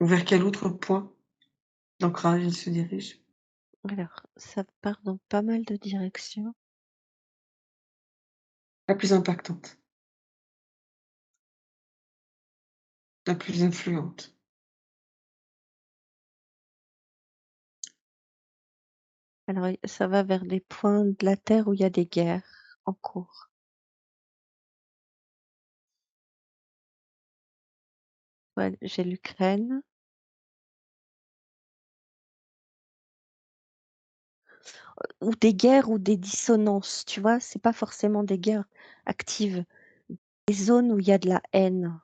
Ou vers quel autre point d'ancrage elle se dirige? Alors, ça part dans pas mal de directions. La plus impactante, la plus influente. Alors ça va vers des points de la Terre où il y a des guerres en cours. Ouais, j'ai l'Ukraine, ou des guerres ou des dissonances, tu vois? C'est pas forcément des guerres actives. Des zones où il y a de la haine,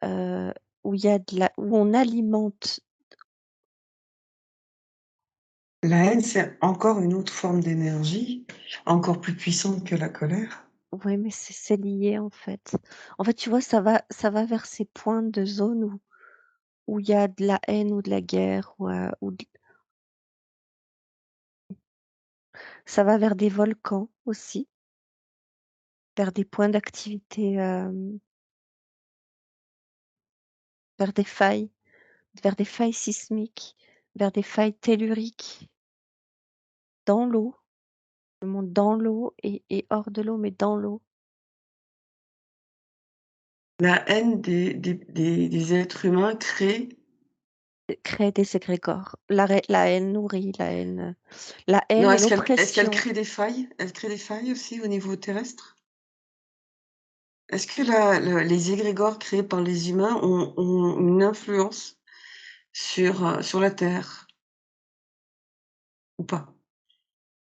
heu, où on alimente. La haine, c'est encore une autre forme d'énergie, encore plus puissante que la colère. Ouais, mais c'est lié, en fait. En fait, tu vois, ça va vers ces points de zone où il y a de la haine ou de la guerre ou d ça va vers des volcans aussi, vers des points d'activité, vers vers des failles sismiques, vers des failles telluriques, dans l'eau, le monde dans l'eau et hors de l'eau, mais dans l'eau. La haine des êtres humains crée Créer des égrégores. La haine nourrit, la non, haine et est-ce qu'elle l'oppression. crée des failles? Elle crée des failles aussi au niveau terrestre? Est-ce que les égrégores créés par les humains ont une influence sur la Terre ou pas?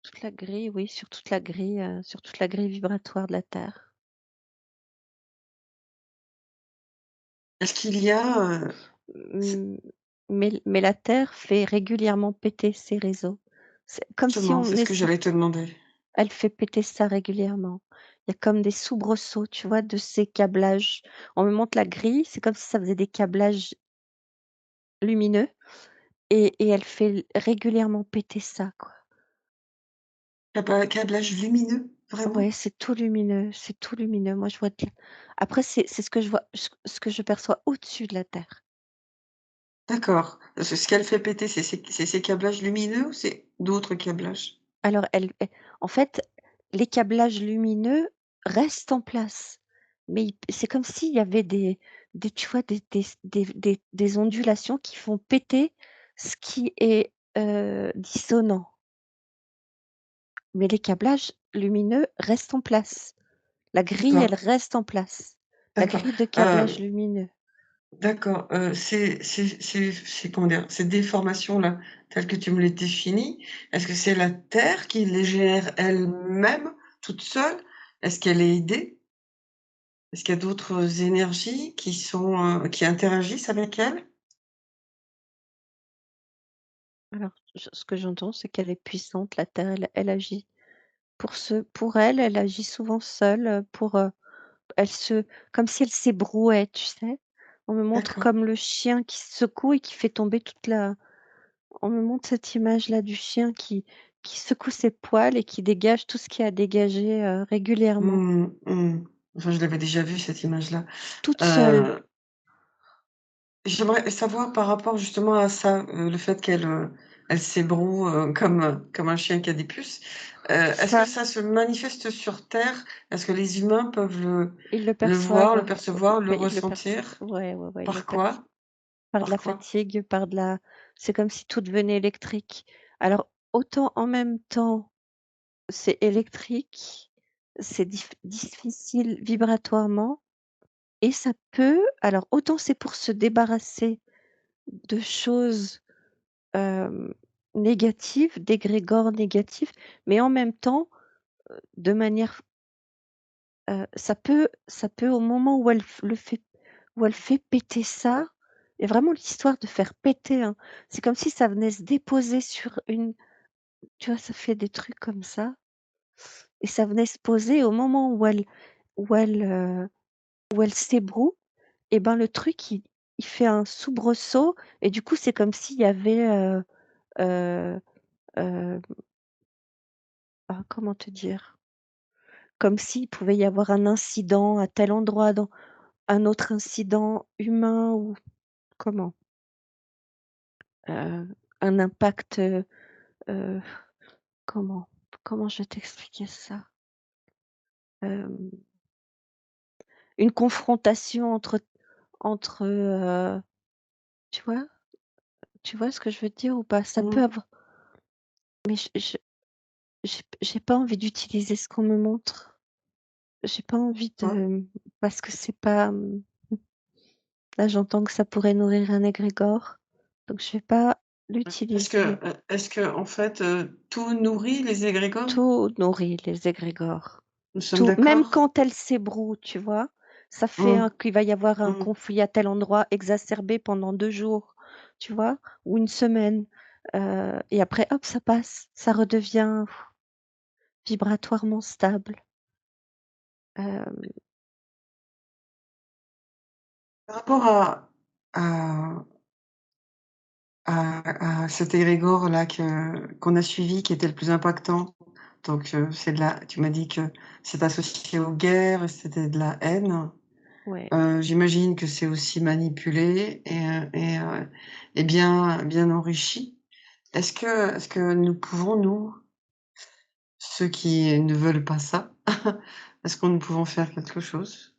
Toute la grille, oui, sur toute la grille vibratoire de la Terre. Est-ce qu'il y a, c'est Mmh, mais la Terre fait régulièrement péter ses réseaux. C'est comme si justement, c'est on ce que essaie j'allais te demander. Elle fait péter ça régulièrement. Il y a comme des soubresauts, tu vois, de ces câblages. On me montre la grille, c'est comme si ça faisait des câblages lumineux et elle fait régulièrement péter ça, quoi. Câblage lumineux, Ouais, vraiment? c'est tout lumineux. Moi, je vois de après c'est ce que je vois, ce que je perçois au-dessus de la Terre. D'accord. Ce qu'elle fait péter, c'est ces câblages lumineux ou c'est d'autres câblages? Alors en fait, les câblages lumineux restent en place, mais c'est comme s'il y avait des tu vois, des ondulations qui font péter ce qui est, dissonant. Mais les câblages lumineux restent en place. La grille, elle D'accord, reste en place. La d'accord. grille de câblage Heu, lumineux. d'accord, ces comment dire? Ces déformations-là, telles que tu me les définis, est-ce que c'est la Terre qui les génère elle-même, toute seule? Est-ce qu'elle est aidée? Est-ce qu'il y a d'autres énergies qui interagissent avec elle? Alors, ce que j'entends, c'est qu'elle est puissante, la Terre, elle agit. Pour elle, elle agit souvent seule, elle se comme si elle s'ébrouait, tu sais? On me montre D'accord. comme le chien qui se secoue et qui fait tomber toute la on me montre cette image-là du chien qui secoue ses poils et qui dégage tout ce qu'il y a à dégager, régulièrement, Mmh, mmh. Enfin, je l'avais déjà vue cette image-là. toute seule. Heu, j'aimerais savoir par rapport justement à ça, le fait elle s'ébroue, comme un chien qui a des puces. Est-ce que Ça, ça se manifeste sur terre? Est-ce que les humains peuvent ils le le voir, le perçoivent. percevoir, le Oui, ils le perçoivent. ressentir? Ouais, ouais, ouais, ils le Par perçoivent. quoi? Par de Par la quoi? fatigue, par de la c'est comme si tout devenait électrique. Alors autant en même temps, c'est électrique, c'est difficile vibratoirement et ça peut alors autant c'est pour se débarrasser de choses, hem, négatives, d'égrégores négatifs, mais en même temps, de manière ça peut au moment où elle fait péter ça et vraiment l'histoire de faire péter, hein, c'est comme si ça venait se déposer sur une tu vois, ça fait des trucs comme ça et ça venait se poser au moment où elle, heu, où elle s'ébroue et ben, le truc il fait un soubresaut et du coup, c'est comme s'il y avait, heu, heu, comment te dire? Comme s'il pouvait y avoir un incident à tel endroit, dans un autre incident humain ou comment? Heu, un impact, heu, comment comment je vais t'expliquer ça? Hem, une confrontation entre, tu vois? Tu vois ce que je veux dire ou pas? Ça peut Mmh. avoir mais j'ai pas envie d'utiliser ce qu'on me montre. J'ai pas envie Ouais. de parce que c'est pas, là j'entends que ça pourrait nourrir un égrégore, donc je vais pas l'utiliser. Est-ce que en fait, tout nourrit les égrégores? Tout nourrit les égrégores. Nous sommes Tout, même d'accord? quand elles s'ébrouent, tu vois? Ça fait Mmh. un qu'il va y avoir un Mmh. conflit à tel endroit exacerbé pendant 2 jours, tu vois? Ou une semaine, et après hop, ça passe, ça redevient vibratoirement stable. Hem, Par rapport à à cet égrégore-là qu'on a suivi, qui était le plus impactant, donc c'est de la tu m'as dit que c'est associé aux guerres et c'était de la haine. ouais. J'imagine que c'est aussi manipulé et bien enrichi. Est-ce que nous pouvons, nous, ceux qui ne veulent pas ça, est-ce que nous pouvons faire quelque chose?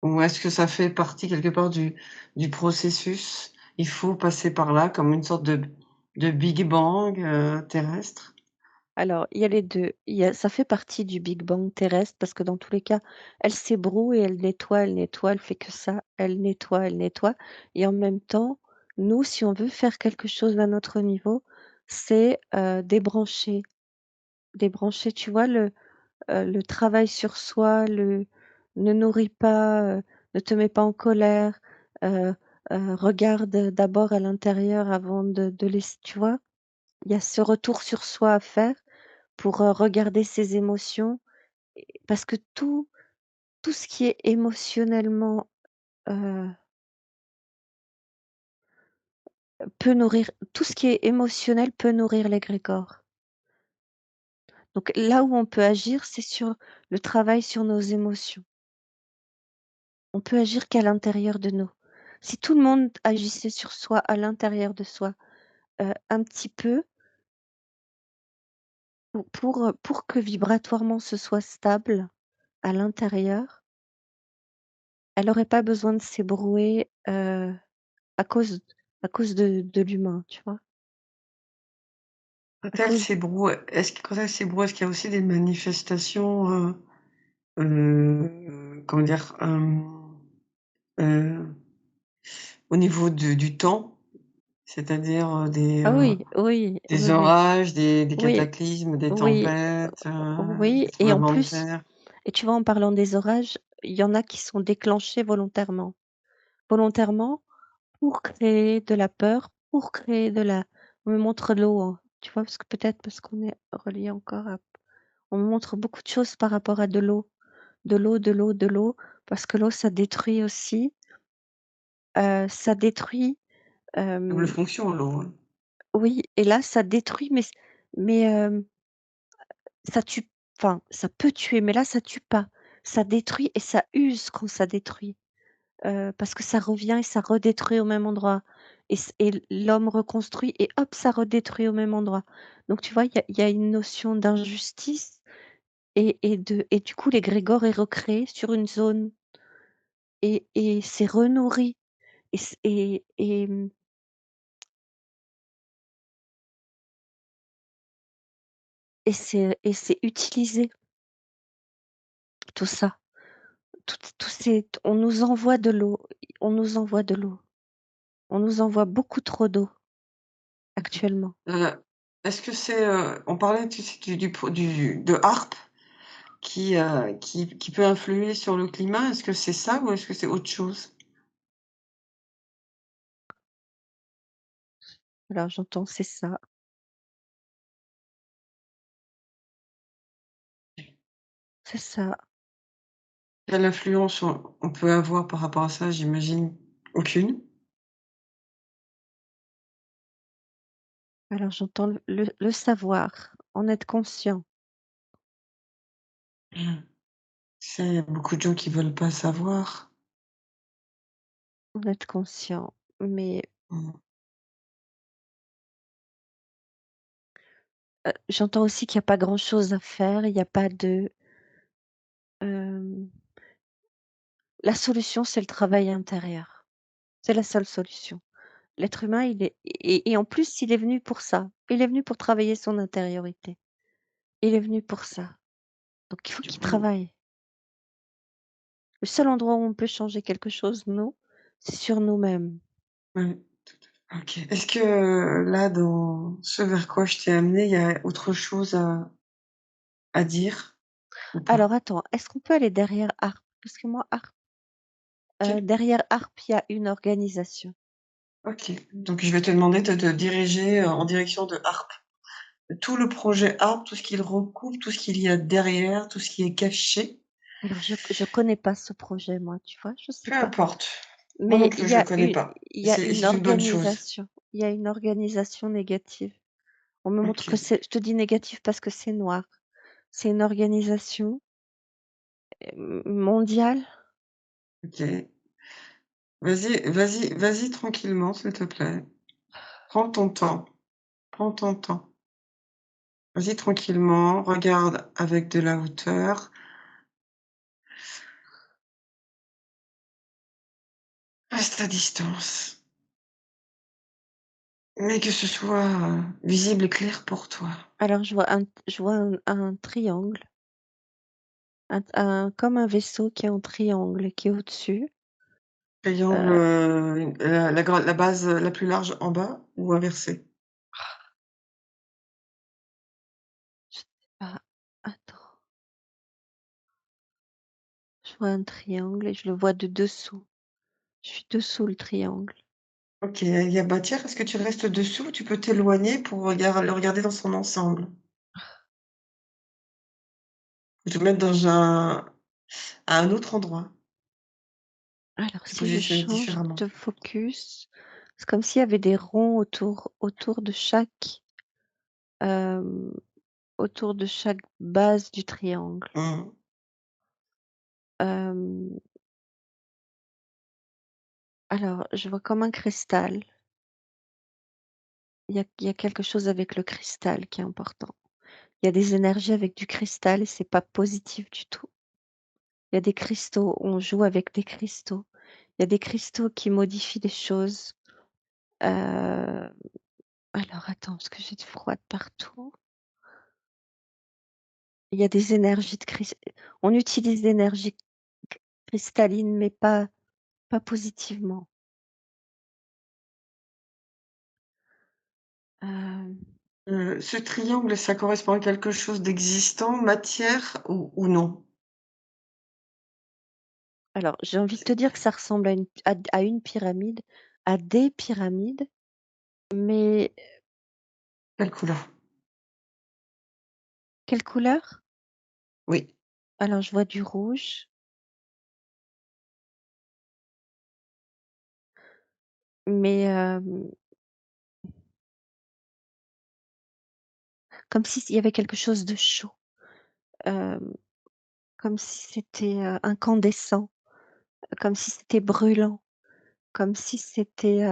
Ou est-ce que ça fait partie quelque part du processus? Il faut passer par là comme une sorte de Big Bang, terrestre? Alors, il y a les 2. Il y a ça fait partie du Big Bang terrestre parce que dans tous les cas, elle s'ébroue et elle nettoie, elle fait que ça, elle nettoie et en même temps, nous, si on veut faire quelque chose à notre niveau, c'est, débrancher. Débrancher, tu vois, le travail sur soi, le ne nourris pas, ne te mets pas en colère, heu regarde d'abord à l'intérieur avant de laisser tu vois? Il y a ce retour sur soi à faire pour, regarder ses émotions et parce que tout ce qui est émotionnellement, heu, peut nourrir tout ce qui est émotionnel peut nourrir l'égrégore. Donc là où on peut agir, c'est sur le travail sur nos émotions. On peut agir qu'à l'intérieur de nous. Si tout le monde agissait sur soi, à l'intérieur de soi, un petit peu pour que vibratoirement ce soit stable à l'intérieur, elle aurait pas besoin de s'ébrouer, à cause à cause de l'humain, tu vois? À cause Quand elle s'ébroue, est-ce qu'il y a aussi des manifestations, comment dire? Heu, au niveau du temps? C'est-à-dire, ah oui, oui, des oui, oui, orages, des oui, cataclysmes, des oui, tempêtes, des oui et en tremblements de plus terre? et tu vois, en parlant des orages, il y en a qui sont déclenchés volontairement. Volontairement pour créer de la peur, pour créer de la on me montre l'eau, hein, tu vois? Parce que peut-être parce qu'on est relié encore à on me montre beaucoup de choses par rapport à de l'eau, de l'eau, de l'eau, de l'eau, parce que l'eau ça détruit aussi, ça détruit, Double hem, fonction l'eau, hein. oui et là ça détruit mais ça tue enfin ça peut tuer, mais là ça tue pas. Ça détruit et ça use quand ça détruit. parce que ça revient et ça redétruit au même endroit et l'homme reconstruit et hop, ça redétruit au même endroit. Donc tu vois, il y a une notion d'injustice et du coup l'égrégore est recréé sur une zone et c'est renourri et c et c'est utilisé tout ça. Tous ces on nous envoie de l'eau, on nous envoie de l'eau. On nous envoie beaucoup trop d'eau actuellement. Heu, est-ce que c'est, on parlait, tu sais, du de harpe qui peut influer sur le climat. Est-ce que c'est ça ou est-ce que c'est autre chose? Alors j'entends, c'est ça, c'est ça. Quelle influence on peut avoir par rapport à ça? J'imagine aucune. Alors j'entends le savoir, en être conscient, Mmh. Tu sais, il y a beaucoup de gens qui veulent pas savoir. en être conscient. Mais, Mmh. j'entends aussi qu'il y a pas grand chose à faire, il y a pas de, hem, la solution, c'est le travail intérieur. C'est la seule solution. L'être humain, il est et en plus, il est venu pour ça. Il est venu pour travailler son intériorité. Il est venu pour ça. Donc il faut qu'il Mmh. travaille. Le seul endroit où on peut changer quelque chose, nous, c'est sur nous-mêmes. Ouais. OK. Est-ce que, là, dans ce vers quoi je t'ai amené, il y a autre chose à dire ou pas? Alors attends, est-ce qu'on peut aller derrière ARP? Parce que moi ARP, OK. derrière ARP, il y a une organisation. OK. Donc je vais te demander de te diriger, en direction de harpe. Tout le projet harpe, tout ce qu'il recoupe, tout ce qu'il y a derrière, tout ce qui est caché, Alors je connais pas ce projet moi, tu vois? Je sais peu pas. importe. Moi non Mais plus, je le connais pas il et y a c'est une une bonne chose. organisation. Il y a une organisation négative. On me montre que OK, c'est je te dis négatif parce que c'est noir. C'est une organisation, mondiale. OK. Vas-y tranquillement, s'il te plaît. Prends ton temps, prends ton temps. Vas-y tranquillement, regarde avec de la hauteur, reste à distance, mais que ce soit, visible et clair pour toi. Alors je vois un triangle, comme un vaisseau qui est en triangle, qui est au-dessus. Triangle, Heu, la base, la plus large en bas ou inversé? je sais pas. Attends, je vois un triangle et je le vois de dessous. Je suis dessous le triangle. OK, il y a matière. Est-ce que tu restes dessous? Tu peux t'éloigner pour le regarder dans son ensemble. Ou te mettre dans à un autre endroit, Alors te si je positionner change différemment. de focus, c'est comme s'il y avait des ronds autour de chaque, hem, autour de chaque base du triangle. Mmh. Hem, alors je vois comme un cristal. Il y a quelque chose avec le cristal qui est important. Il y a des énergies avec du cristal et c'est pas positif du tout. Il y a des cristaux, on joue avec des cristaux. Il y a des cristaux qui modifient les choses. Heu, alors attends, parce que j'ai du froid de partout. Il y a des énergies de cris on utilise l'énergie cristalline, mais pas positivement. Hem, Ce triangle, ça correspond à quelque chose d'existant, matière ou non? alors j'ai envie de te C'est dire que ça ressemble à une pyramide, à des pyramides, mais quelle couleur? quelle couleur? Oui. Alors je vois du rouge, mais comme si il y avait quelque chose de chaud, hem, comme si c'était, incandescent. comme si c'était brûlant, comme si c'était,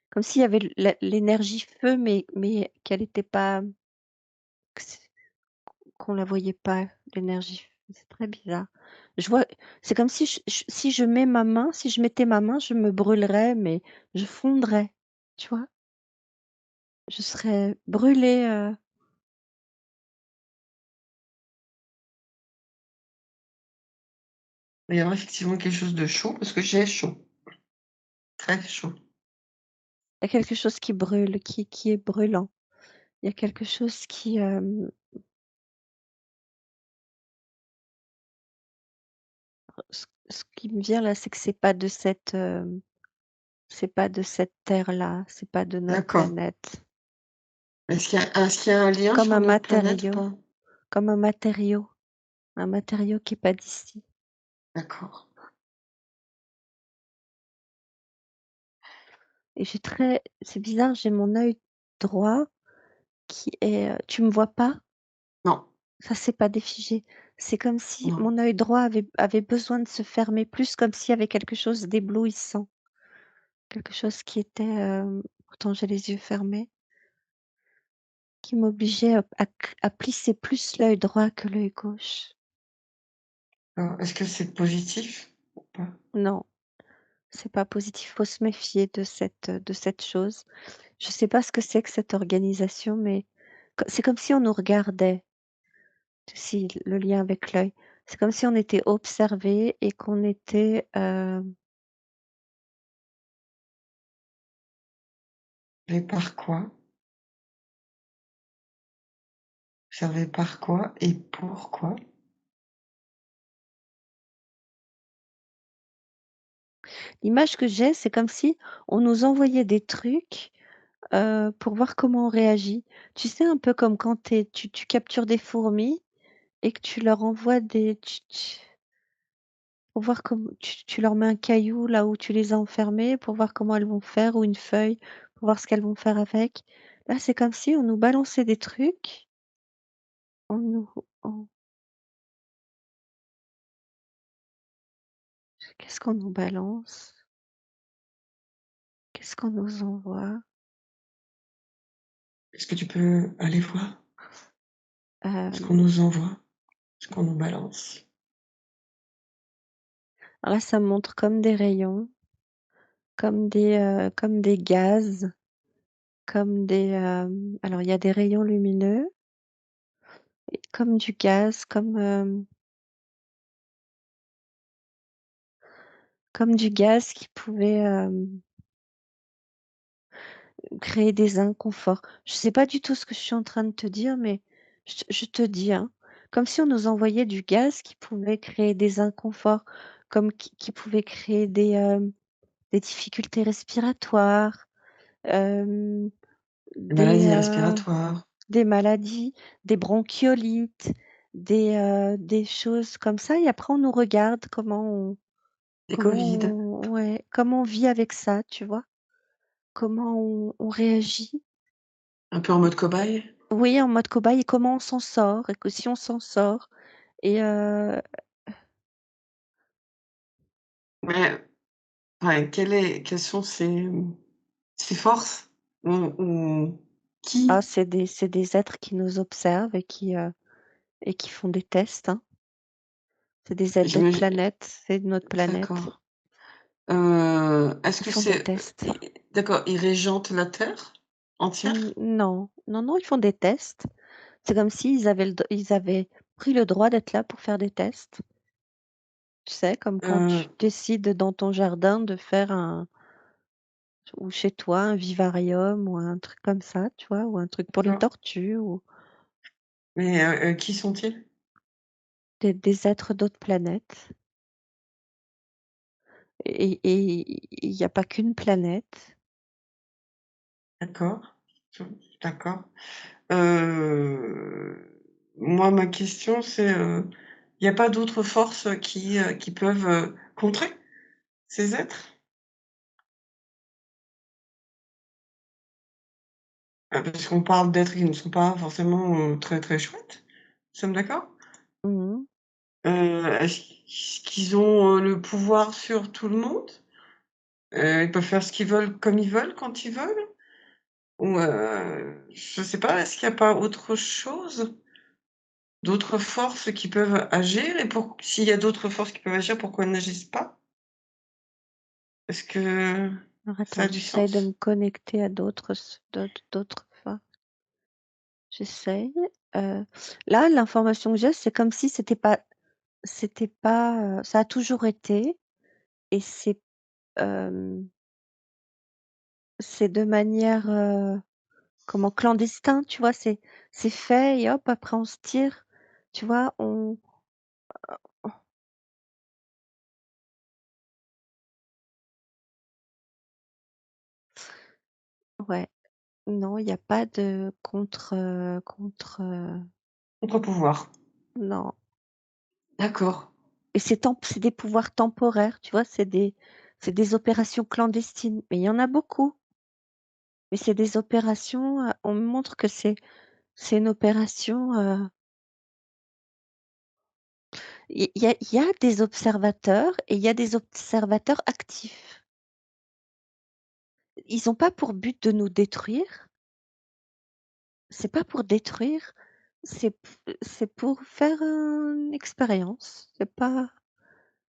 comme s'il y avait l'énergie feu, mais qu'elle était pas, que qu'on la voyait pas, l'énergie feu. C'est très bizarre. Je vois c'est comme si si je mets ma main, si je mettais ma main, je me brûlerais, mais je fondrais, tu vois? Je serais brûlée, Il y avoir effectivement quelque chose de chaud parce que j'ai chaud, très chaud. il y a quelque chose qui brûle, qui est brûlant. Il y a quelque chose qui, ce qui me vient là, c'est que c'est pas de cette terre-là, c'est pas de notre D'accord. planète. Est-ce qu'il y a un lien Comme sur un notre planète ou matériau, pas? comme un matériau qui est pas d'ici. D'accord. Et c'est bizarre, j'ai mon œil droit qui est, tu me vois pas? Non, Ça s'est pas défigé. C'est comme si non. mon œil droit avait besoin de se fermer plus, comme s'il y avait quelque chose d'éblouissant, quelque chose qui était, pourtant j'ai les yeux fermés, qui m'obligeait à plisser plus l'œil droit que l'œil gauche. Est-ce que c'est positif ou pas? Non, c'est pas positif, faut se méfier de cette chose. Je sais pas ce que c'est que cette organisation, mais c'est comme si on nous regardait, si le lien avec l'œil. C'est comme si on était observé et qu'on était, Et par quoi? Vous savez par quoi et pourquoi? l'image que j'ai, c'est comme si on nous envoyait des trucs, pour voir comment on réagit. Tu sais, un peu comme quand tu captures des fourmis et que tu leur envoies pour voir comment tu leur mets un caillou là où tu les as enfermées pour voir comment elles vont faire ou une feuille pour voir ce qu'elles vont faire avec. Là, c'est comme si on nous balançait des trucs, on nous on qu'est-ce qu'on nous balance? Qu'est-ce qu'on nous envoie? Est-ce que tu peux aller voir ce qu'on Hem, nous envoie, ce qu'on nous balance? alors là, ça me montre comme des rayons, comme des gaz, alors il y a des rayons lumineux et comme du gaz, comme du gaz qui pouvait, créer des inconforts. Je sais pas du tout ce que je suis en train de te dire, mais je te dis, hein, comme si on nous envoyait du gaz qui pouvait créer des inconforts, comme qui pouvait créer des difficultés respiratoires, hem, des, Maladie heu, respiratoire, des maladies, des bronchiolites, des choses comme ça et après on nous regarde des Covid, comment on vit avec ça, tu vois? Comment on réagit. un peu en mode cobaye. Oui, en mode cobaye et comment on s'en sort et que si on s'en sort et Mais ouais, quelles sont ses forces? Ou ah, qui? c'est des êtres qui nous observent et qui font des tests, hein. C'est des êtres d'autres J'imagine, planètes, c'est de notre planète. d'accord. Est-ce Ils que font des c'est tests. d'accord, ils régentent la Terre entière? Non, non, non, ils font des tests. C'est comme s'ils avaient ils avaient pris le droit d'être là pour faire des tests. Tu sais, comme quand tu Heu, décides dans ton jardin de faire ou chez toi, un vivarium ou un truc comme ça, tu vois? Ou un truc pour les d'accord. tortues ou Mais qui sont-ils? des êtres d'autres planètes. Et il y a pas qu'une planète. D'accord, d'accord. Moi, ma question, c'est, il y a pas d'autres forces qui peuvent, contrer ces êtres? Parce qu'on parle d'êtres qui ne sont pas forcément, très, très chouettes. Nous sommes d'accord? Mmh. Est-ce qu'ils ont, le pouvoir sur tout le monde? Ils peuvent faire ce qu'ils veulent, comme ils veulent, quand ils veulent? Ou, je sais pas, est-ce qu'il y a pas autre chose? D'autres forces qui peuvent agir et pour s'il y a d'autres forces qui peuvent agir, pourquoi elles n'agissent pas? Est-ce que Alors ça attends, a du j'essaye de me sens? connecter à d'autres fois. J'essaye, heu, là, l'information que j'ai, c'est comme si c'était pas, ça a toujours été et c'est de manière, comment? Clandestin, tu vois? C'est fait et hop, après on se tire, tu vois? Ouais, non, il y a pas de Contre-pouvoir. non D'accord, et c'est des pouvoirs temporaires, tu vois? C'est des opérations clandestines, mais il y en a beaucoup, mais c'est des opérations, on me montre que c'est une opération, il y a des observateurs et il y a des observateurs actifs. Ils ont pas pour but de nous détruire, c'est pas pour détruire, c'est pour faire une expérience. C'est pas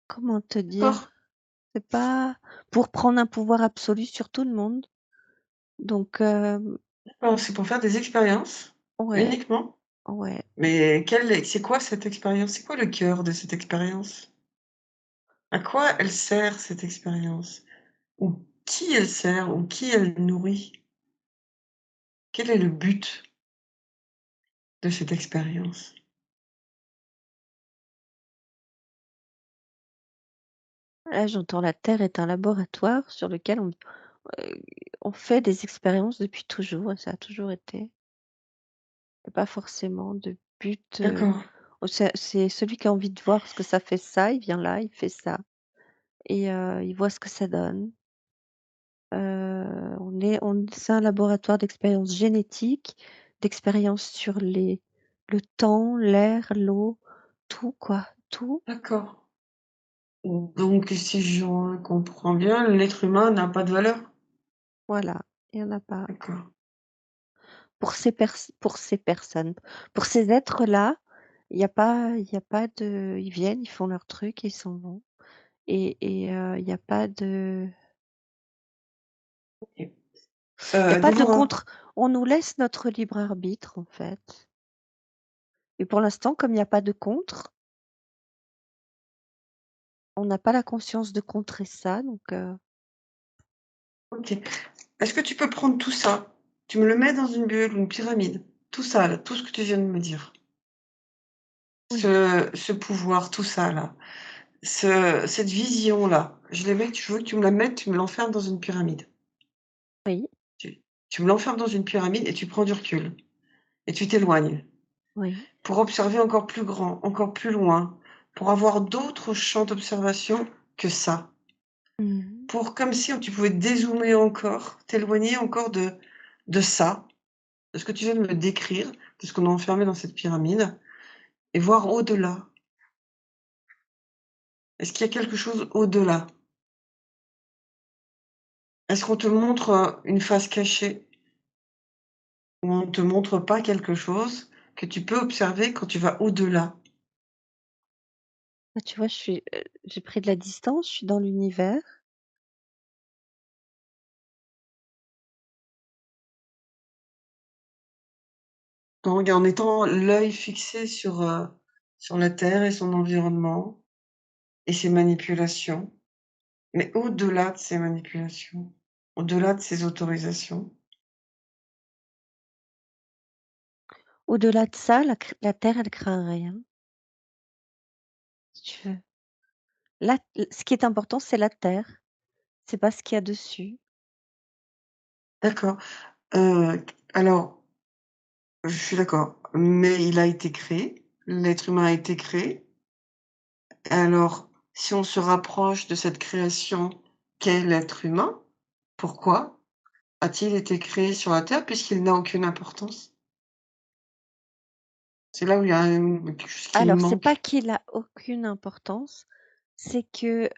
comment te dire? d'accord. C'est pas pour prendre un pouvoir absolu sur tout le monde. Donc D'accord, c'est pour faire des expériences, ouais, uniquement? ouais. Mais c'est quoi cette expérience? C'est quoi le cœur de cette expérience? À quoi elle sert cette expérience? Ou qui elle sert? Ou qui elle nourrit? Quel est le but de cette expérience? Là, j'entends la Terre est un laboratoire sur lequel heu, on fait des expériences depuis toujours et ça a toujours été. Il y a pas forcément de but, D'accord, c'est celui qui a envie de voir ce que ça fait ça, il vient là, il fait ça et il voit ce que ça donne. On c'est un laboratoire d'expériences génétiques, d'expériences sur le temps, l'air, l'eau, tout quoi, tout. d'accord. Donc si je comprends bien, l'être humain n'a pas de valeur? Voilà, il y en a pas. D'accord, Pour ces personnes, pour ces êtres-là, il y a pas de ils viennent, ils font leur truc et ils s'en vont il y a pas de OK. il y a pas de Déborah, contre on nous laisse notre libre arbitre, en fait et pour l'instant, comme il y a pas de contre, on n'a pas la conscience de contrer ça donc OK. Est-ce que tu peux prendre tout ça, tu me le mets dans une bulle ou une pyramide? Tout ça là, tout ce que tu viens de me dire, oui, ce pouvoir, tout ça là, cette vision-là, je veux que tu me la mettes, tu me l'enfermes dans une pyramide. oui, Tu me l'enfermes dans une pyramide et tu prends du recul et tu t'éloignes oui. pour observer encore plus grand, encore plus loin, pour avoir d'autres champs d'observation que ça. Mmh mh. Pour comme si tu pouvais dézoomer encore, t'éloigner encore de ça, de ce que tu viens de me décrire, de ce qu'on a enfermé dans cette pyramide et voir au-delà. Est-ce qu'il y a quelque chose au-delà? Est-ce qu'on te montre, une face cachée ou on te montre pas quelque chose que tu peux observer quand tu vas au-delà? Tu vois, j'ai pris de la distance, je suis dans l'univers. En étant l'œil fixé sur la Terre et son environnement et ses manipulations, mais au-delà de ces manipulations, au-delà de ces autorisations. Au-delà de ça, la Terre, elle craint rien, si tu veux. Ce qui est important, c'est la Terre, c'est pas ce qu'il y a dessus. D'accord, alors, je suis d'accord, mais il a été créé, l'être humain a été créé. Alors, si on se rapproche de cette création qu'est l'être humain, pourquoi a-t-il été créé sur la Terre puisqu'il n'a aucune importance? C'est là où il y a quelque chose qui me Alors c'est pas manque. qu'il a aucune importance, c'est que,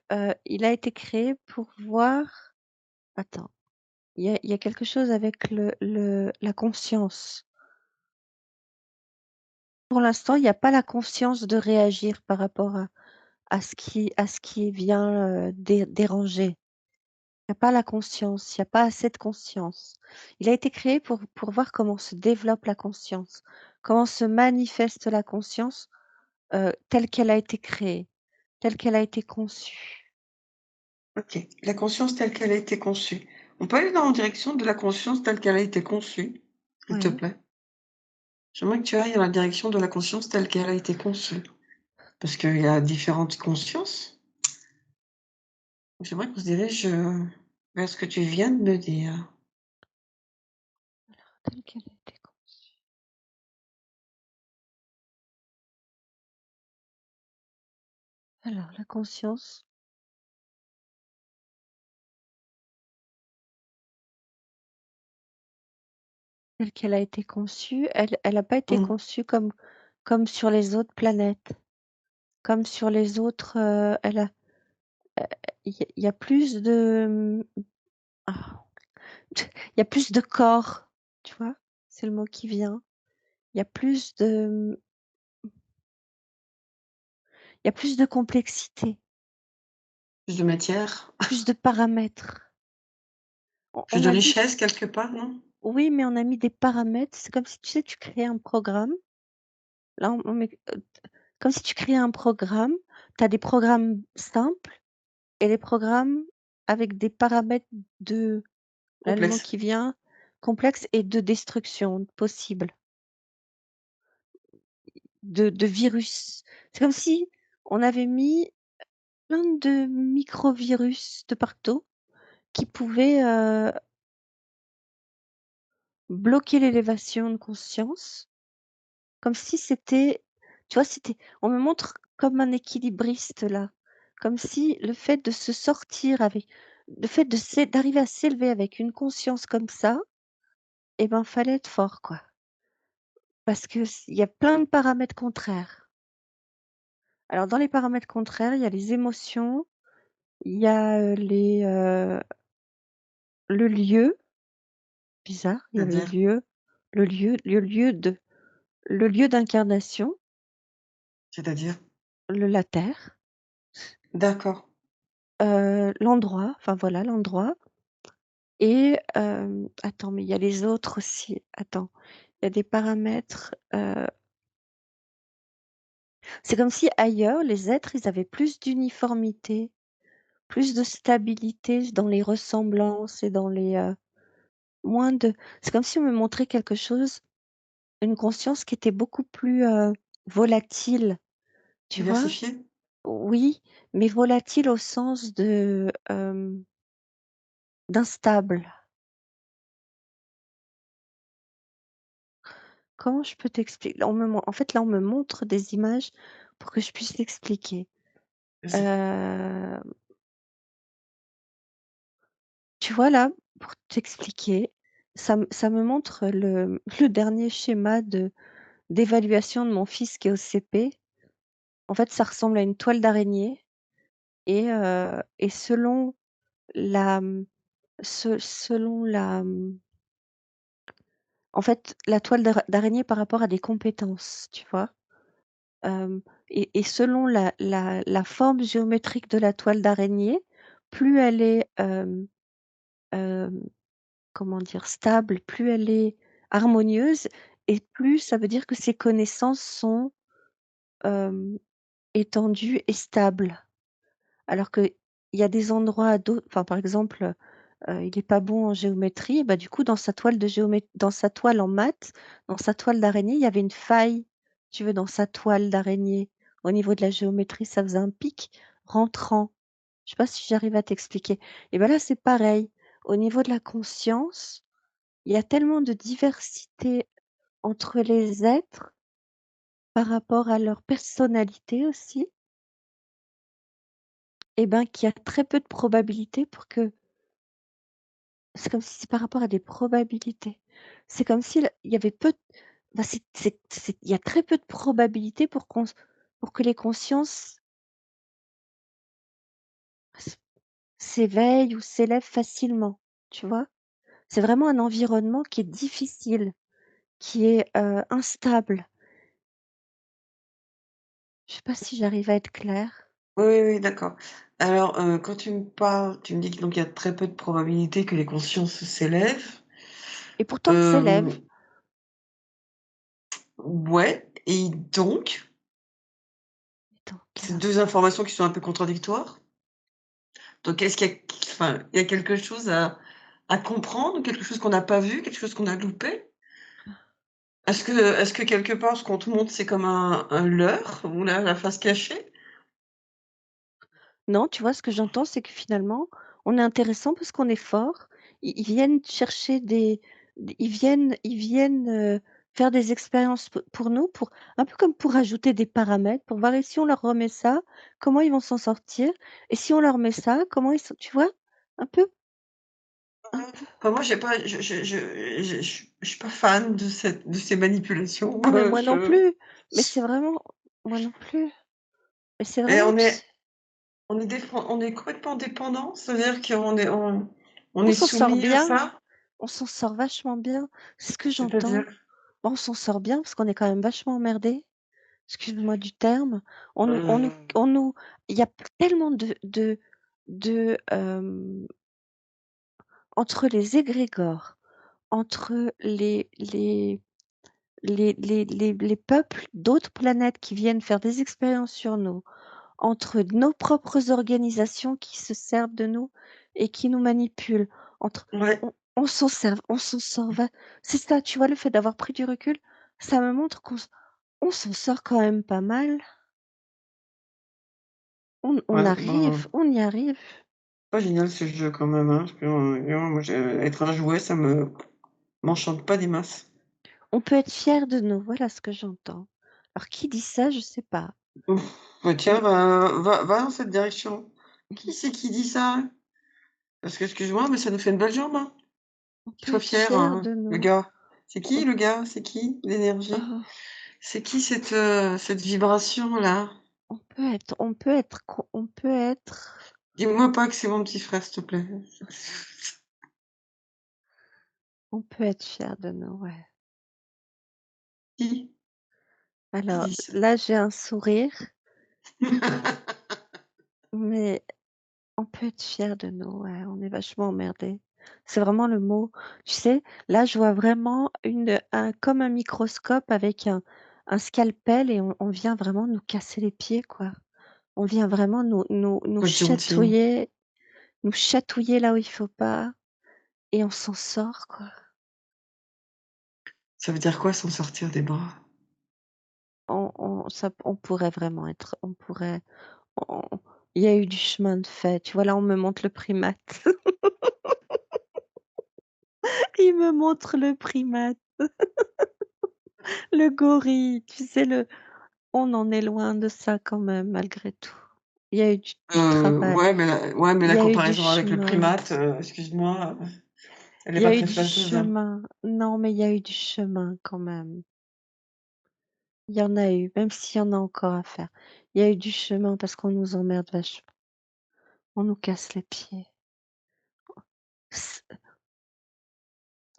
il a été créé pour voir attends, il y a quelque chose avec la conscience. Pour l'instant, il y a pas la conscience de réagir par rapport à ce qui vient, déranger. Il y a pas la conscience, il y a pas assez de conscience. Il a été créé pour voir comment se développe la conscience, comment se manifeste la conscience, telle qu'elle a été créée, telle qu'elle a été conçue. OK. La conscience telle qu'elle a été conçue. On peut aller dans la direction de la conscience telle qu'elle a été conçue, s'il te Ouais. plaît? J'aimerais que tu ailles dans la direction de la conscience telle qu'elle a été conçue. Parce qu'il y a différentes consciences. J'aimerais qu'on se dirige, vers ce que tu viens de me dire. Telle qu'elle a été conçue. Alors la conscience, telle qu'elle a été conçue, elle a pas été Mmh. conçue comme sur les autres planètes, comme sur les autres, elle a il y a plus de, ah, il y a plus de corps, tu vois? C'est le mot qui vient. Il y a plus de, il y a plus de complexité, Plus de matière, plus de paramètres. On plus de a dit richesse quelque part, non? oui, mais on a mis des paramètres. C'est comme si, tu sais, tu crées un programme. Là, on met, comme si tu créais un programme. Tu as des programmes simples et des programmes avec des paramètres de là, le mot Complexe. qui vient, complexe et de destruction possible, de virus. C'est comme si on avait mis plein de microvirus de partout qui pouvaient, bloquer l'élévation de conscience, comme si c'était tu vois, on me montre comme un équilibriste là, comme si le fait d'arriver à s'élever avec une conscience comme ça, et ben, fallait être fort quoi. Parce que il y a plein de paramètres contraires. Alors dans les paramètres contraires, il y a les émotions, il y a, le lieu, bizarre, il y a C'est-à-dire? le lieu d'incarnation, C'est-à-dire? la terre, D'accord, l'endroit, enfin voilà l'endroit et attends, mais il y a les autres aussi. Attends, il y a des paramètres, c'est comme si ailleurs les êtres, ils avaient plus d'uniformité, plus de stabilité dans les ressemblances et dans les, moins de c'est comme si on me montrait quelque chose, une conscience qui était beaucoup plus, volatile, tu vois? diversifié? Oui, mais volatile au sens de, d'instable. Comment je peux t'expliquer? En fait, là, on me montre des images pour que je puisse l'expliquer. Vas-y. Heu, Tu vois, là, pour t'expliquer, ça me montre le dernier schéma d'évaluation de mon fils qui est au CP. En fait, ça ressemble à une toile d'araignée et la, mmh, selon en fait, la toile d'araignée par rapport à des compétences, tu vois? Hem et selon la forme géométrique de la toile d'araignée, plus elle est, hem, comment dire? Stable, plus elle est harmonieuse et plus ça veut dire que ses connaissances sont, hem, étendues et stables. Alors qu'il y a des endroits enfin, par exemple, il est pas bon en géométrie, bah, du coup, dans sa toile en maths, dans sa toile d'araignée, il y avait une faille, tu veux, dans sa toile d'araignée. Au niveau de la géométrie, ça faisait un pic rentrant. Je sais pas si j'arrive à t'expliquer. Et ben là, c'est pareil. Au niveau de la conscience, il y a tellement de diversité entre les êtres par rapport à leur personnalité aussi, et ben, qu'il y a très peu de probabilités pour que c'est comme si c'est par rapport à des probabilités. C'est comme s'il il y avait peu bah, c'est il y a très peu de probabilités pour que les consciences s s'éveillent ou s'élèvent facilement, tu vois? C'est vraiment un environnement qui est difficile, qui est, instable. Je sais pas si j'arrive à être claire? Oui, oui, oui, d'accord. Alors, quand tu me parles, tu me dis que donc il y a très peu de probabilités que les consciences s'élèvent. Et pourtant elles s'élèvent. Hem, ouais et donc? Donc C'est 2 informations qui sont un peu contradictoires. Donc est-ce qu'il y a enfin, il y a quelque chose à comprendre, quelque chose qu'on n'a pas vu, quelque chose qu'on a loupé? Est-ce que quelque part ce qu'on te montre c'est comme un leurre ou la face cachée? non, tu vois, ce que j'entends, c'est que finalement, on est intéressant parce qu'on est fort. Ils viennent chercher ils viennent, faire des expériences pour nous, pour un peu comme pour ajouter des paramètres, pour voir et si on leur remet ça, comment ils vont s'en sortir? Et si on leur met ça, comment ils sont tu vois? Un peu un peu Enfin moi j'ai pas je suis pas fan de ces manipulations, ah mais moi non je plus, mais c'est vraiment moi non plus, mais c'est et vraiment ps on est complètement dépendant, c'est-à-dire on on est s'en sort soumis à bien, ça? on s'en sort vachement bien. C'est ce que C'est-à-dire? j'entends. Bah, on s'en sort bien parce qu'on est quand même vachement emmerdés. Excuse-moi du terme. Heu, On nous il y a tellement entre les égrégores, entre les peuples d'autres planètes qui viennent faire des expériences sur nous, entre nos propres organisations qui se servent de nous et qui nous manipulent, entre ouais, on s'en sort va c'est ça, tu vois? Le fait d'avoir pris du recul, ça me montre on s'en sort quand même pas mal. On ouais, arrive, on y arrive. pas génial ce jeu quand même, hein, parce que, moi j'ai être un jouet, ça m'enchante pas des masses. On peut être fier de nous, voilà ce que j'entends. Alors qui dit ça? Je sais pas. Bah, tiens, Mais va dans cette direction. Qui mmh c'est qui dit ça? Parce que excuse-moi, mais ça nous fait une belle jambe, hein. on Qu'il peut soit être fier, fier de le nous. gars. C'est qui On le gars? C'est qui l'énergie? oh, C'est qui cette vibration-là? on peut être Dis-moi pas que c'est mon petit frère, s'il te plaît. on peut être fier de nous, ouais. Qui? Qui Alors dit ça? là, j'ai un sourire, mais on peut être fier de nous, ouais, on est vachement emmerdés. C'est vraiment le mot. Tu sais, là, je vois vraiment comme un microscope avec un scalpel et on vient vraiment nous casser les pieds, quoi. On vient vraiment Faut être gentil. nous chatouiller là où il faut pas et on s'en sort, quoi. Ça veut dire quoi s'en sortir des bras? On pourrait vraiment être on il y a eu du chemin de fait. Tu vois, là, on me montre le primate. Il me montre le primate, le gorille, tu sais, on en est loin de ça quand même malgré tout. Il y a eu du travail, Ouais, mais il la y a eu du comparaison avec le chemin, primate, excuse-moi, elle est il y pas a eu très du flatteuse, hein. chemin. Non, mais il y a eu du chemin quand même. Il y en a eu, même s'il y en a encore à faire. Il y a eu du chemin parce qu'on nous emmerde vachement. On nous casse les pieds. S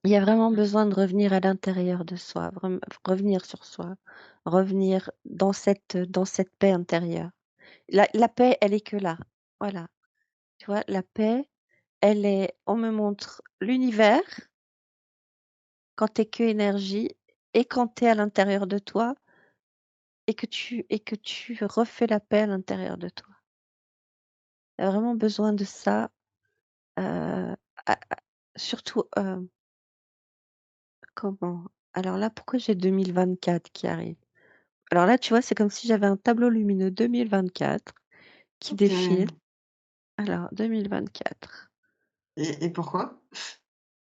Il y a vraiment besoin de revenir à l'intérieur de soi, revenir sur soi, revenir dans cette paix intérieure. La paix, elle est que là. Voilà. Tu vois? La paix, elle est on me montre l'univers quand tu es que énergie et quand tu es à l'intérieur de toi et que tu refais la paix à l'intérieur de toi. Il y a vraiment besoin de ça, à surtout, comment? Alors là, pourquoi j'ai 2024 qui arrive? Alors là, tu vois, c'est comme si j'avais un tableau lumineux 2024 qui défile. OK Alors 2024, et pourquoi?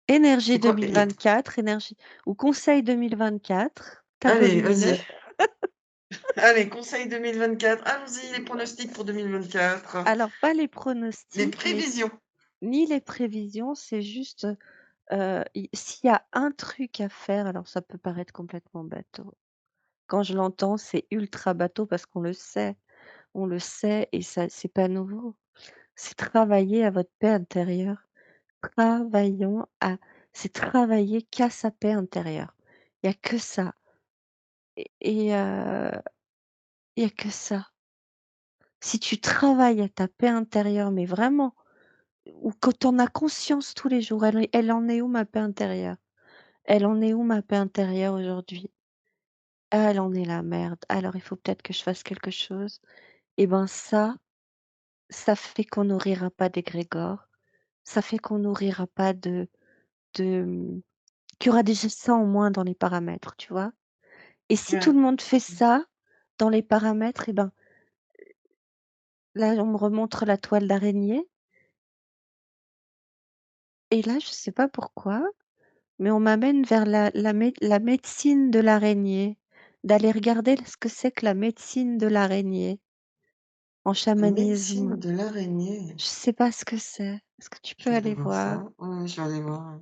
énergie C'est quoi? 2024, énergie ou conseil 2024, tableau Allez, lumineux. vas-y. Allez, conseil 2024. Allons-y, les pronostics pour 2024. Alors pas les Les pronostics, mais prévisions. ni les prévisions, c'est juste, i s'il y a un truc à faire, alors ça peut paraître complètement bateau. Quand je l'entends, c'est ultra bateau parce qu'on le sait. On le sait et ça c'est pas nouveau. C'est travailler à votre paix intérieure. Travaillons à C'est travailler qu'à sa paix intérieure. Il y a que ça et il y a que ça. Si tu travailles à ta paix intérieure, mais vraiment, ou quand tu en as conscience tous les jours, elle en est où ma paix intérieure? Elle en est où ma paix intérieure aujourd'hui? Ah, elle en est là, merde. Alors il faut peut-être que je fasse quelque chose. Et ben ça fait qu'on nourrira pas d'égrégore, ça fait qu'on nourrira pas de, qu'il y aura déjà ça en moins dans les paramètres, tu vois? Et si tout Ouais. le monde fait ça dans les paramètres, et ben, là, on me remontre la toile d'araignée et là, je sais pas pourquoi, mais on m'amène vers la médecine de l'araignée, d'aller regarder ce que c'est que la médecine de l'araignée en La chamanisme. médecine de l'araignée. Je sais pas ce que c'est. Est-ce que tu Je peux vais aller aller voir voir? ça. Ouais, je vais aller voir, ouais.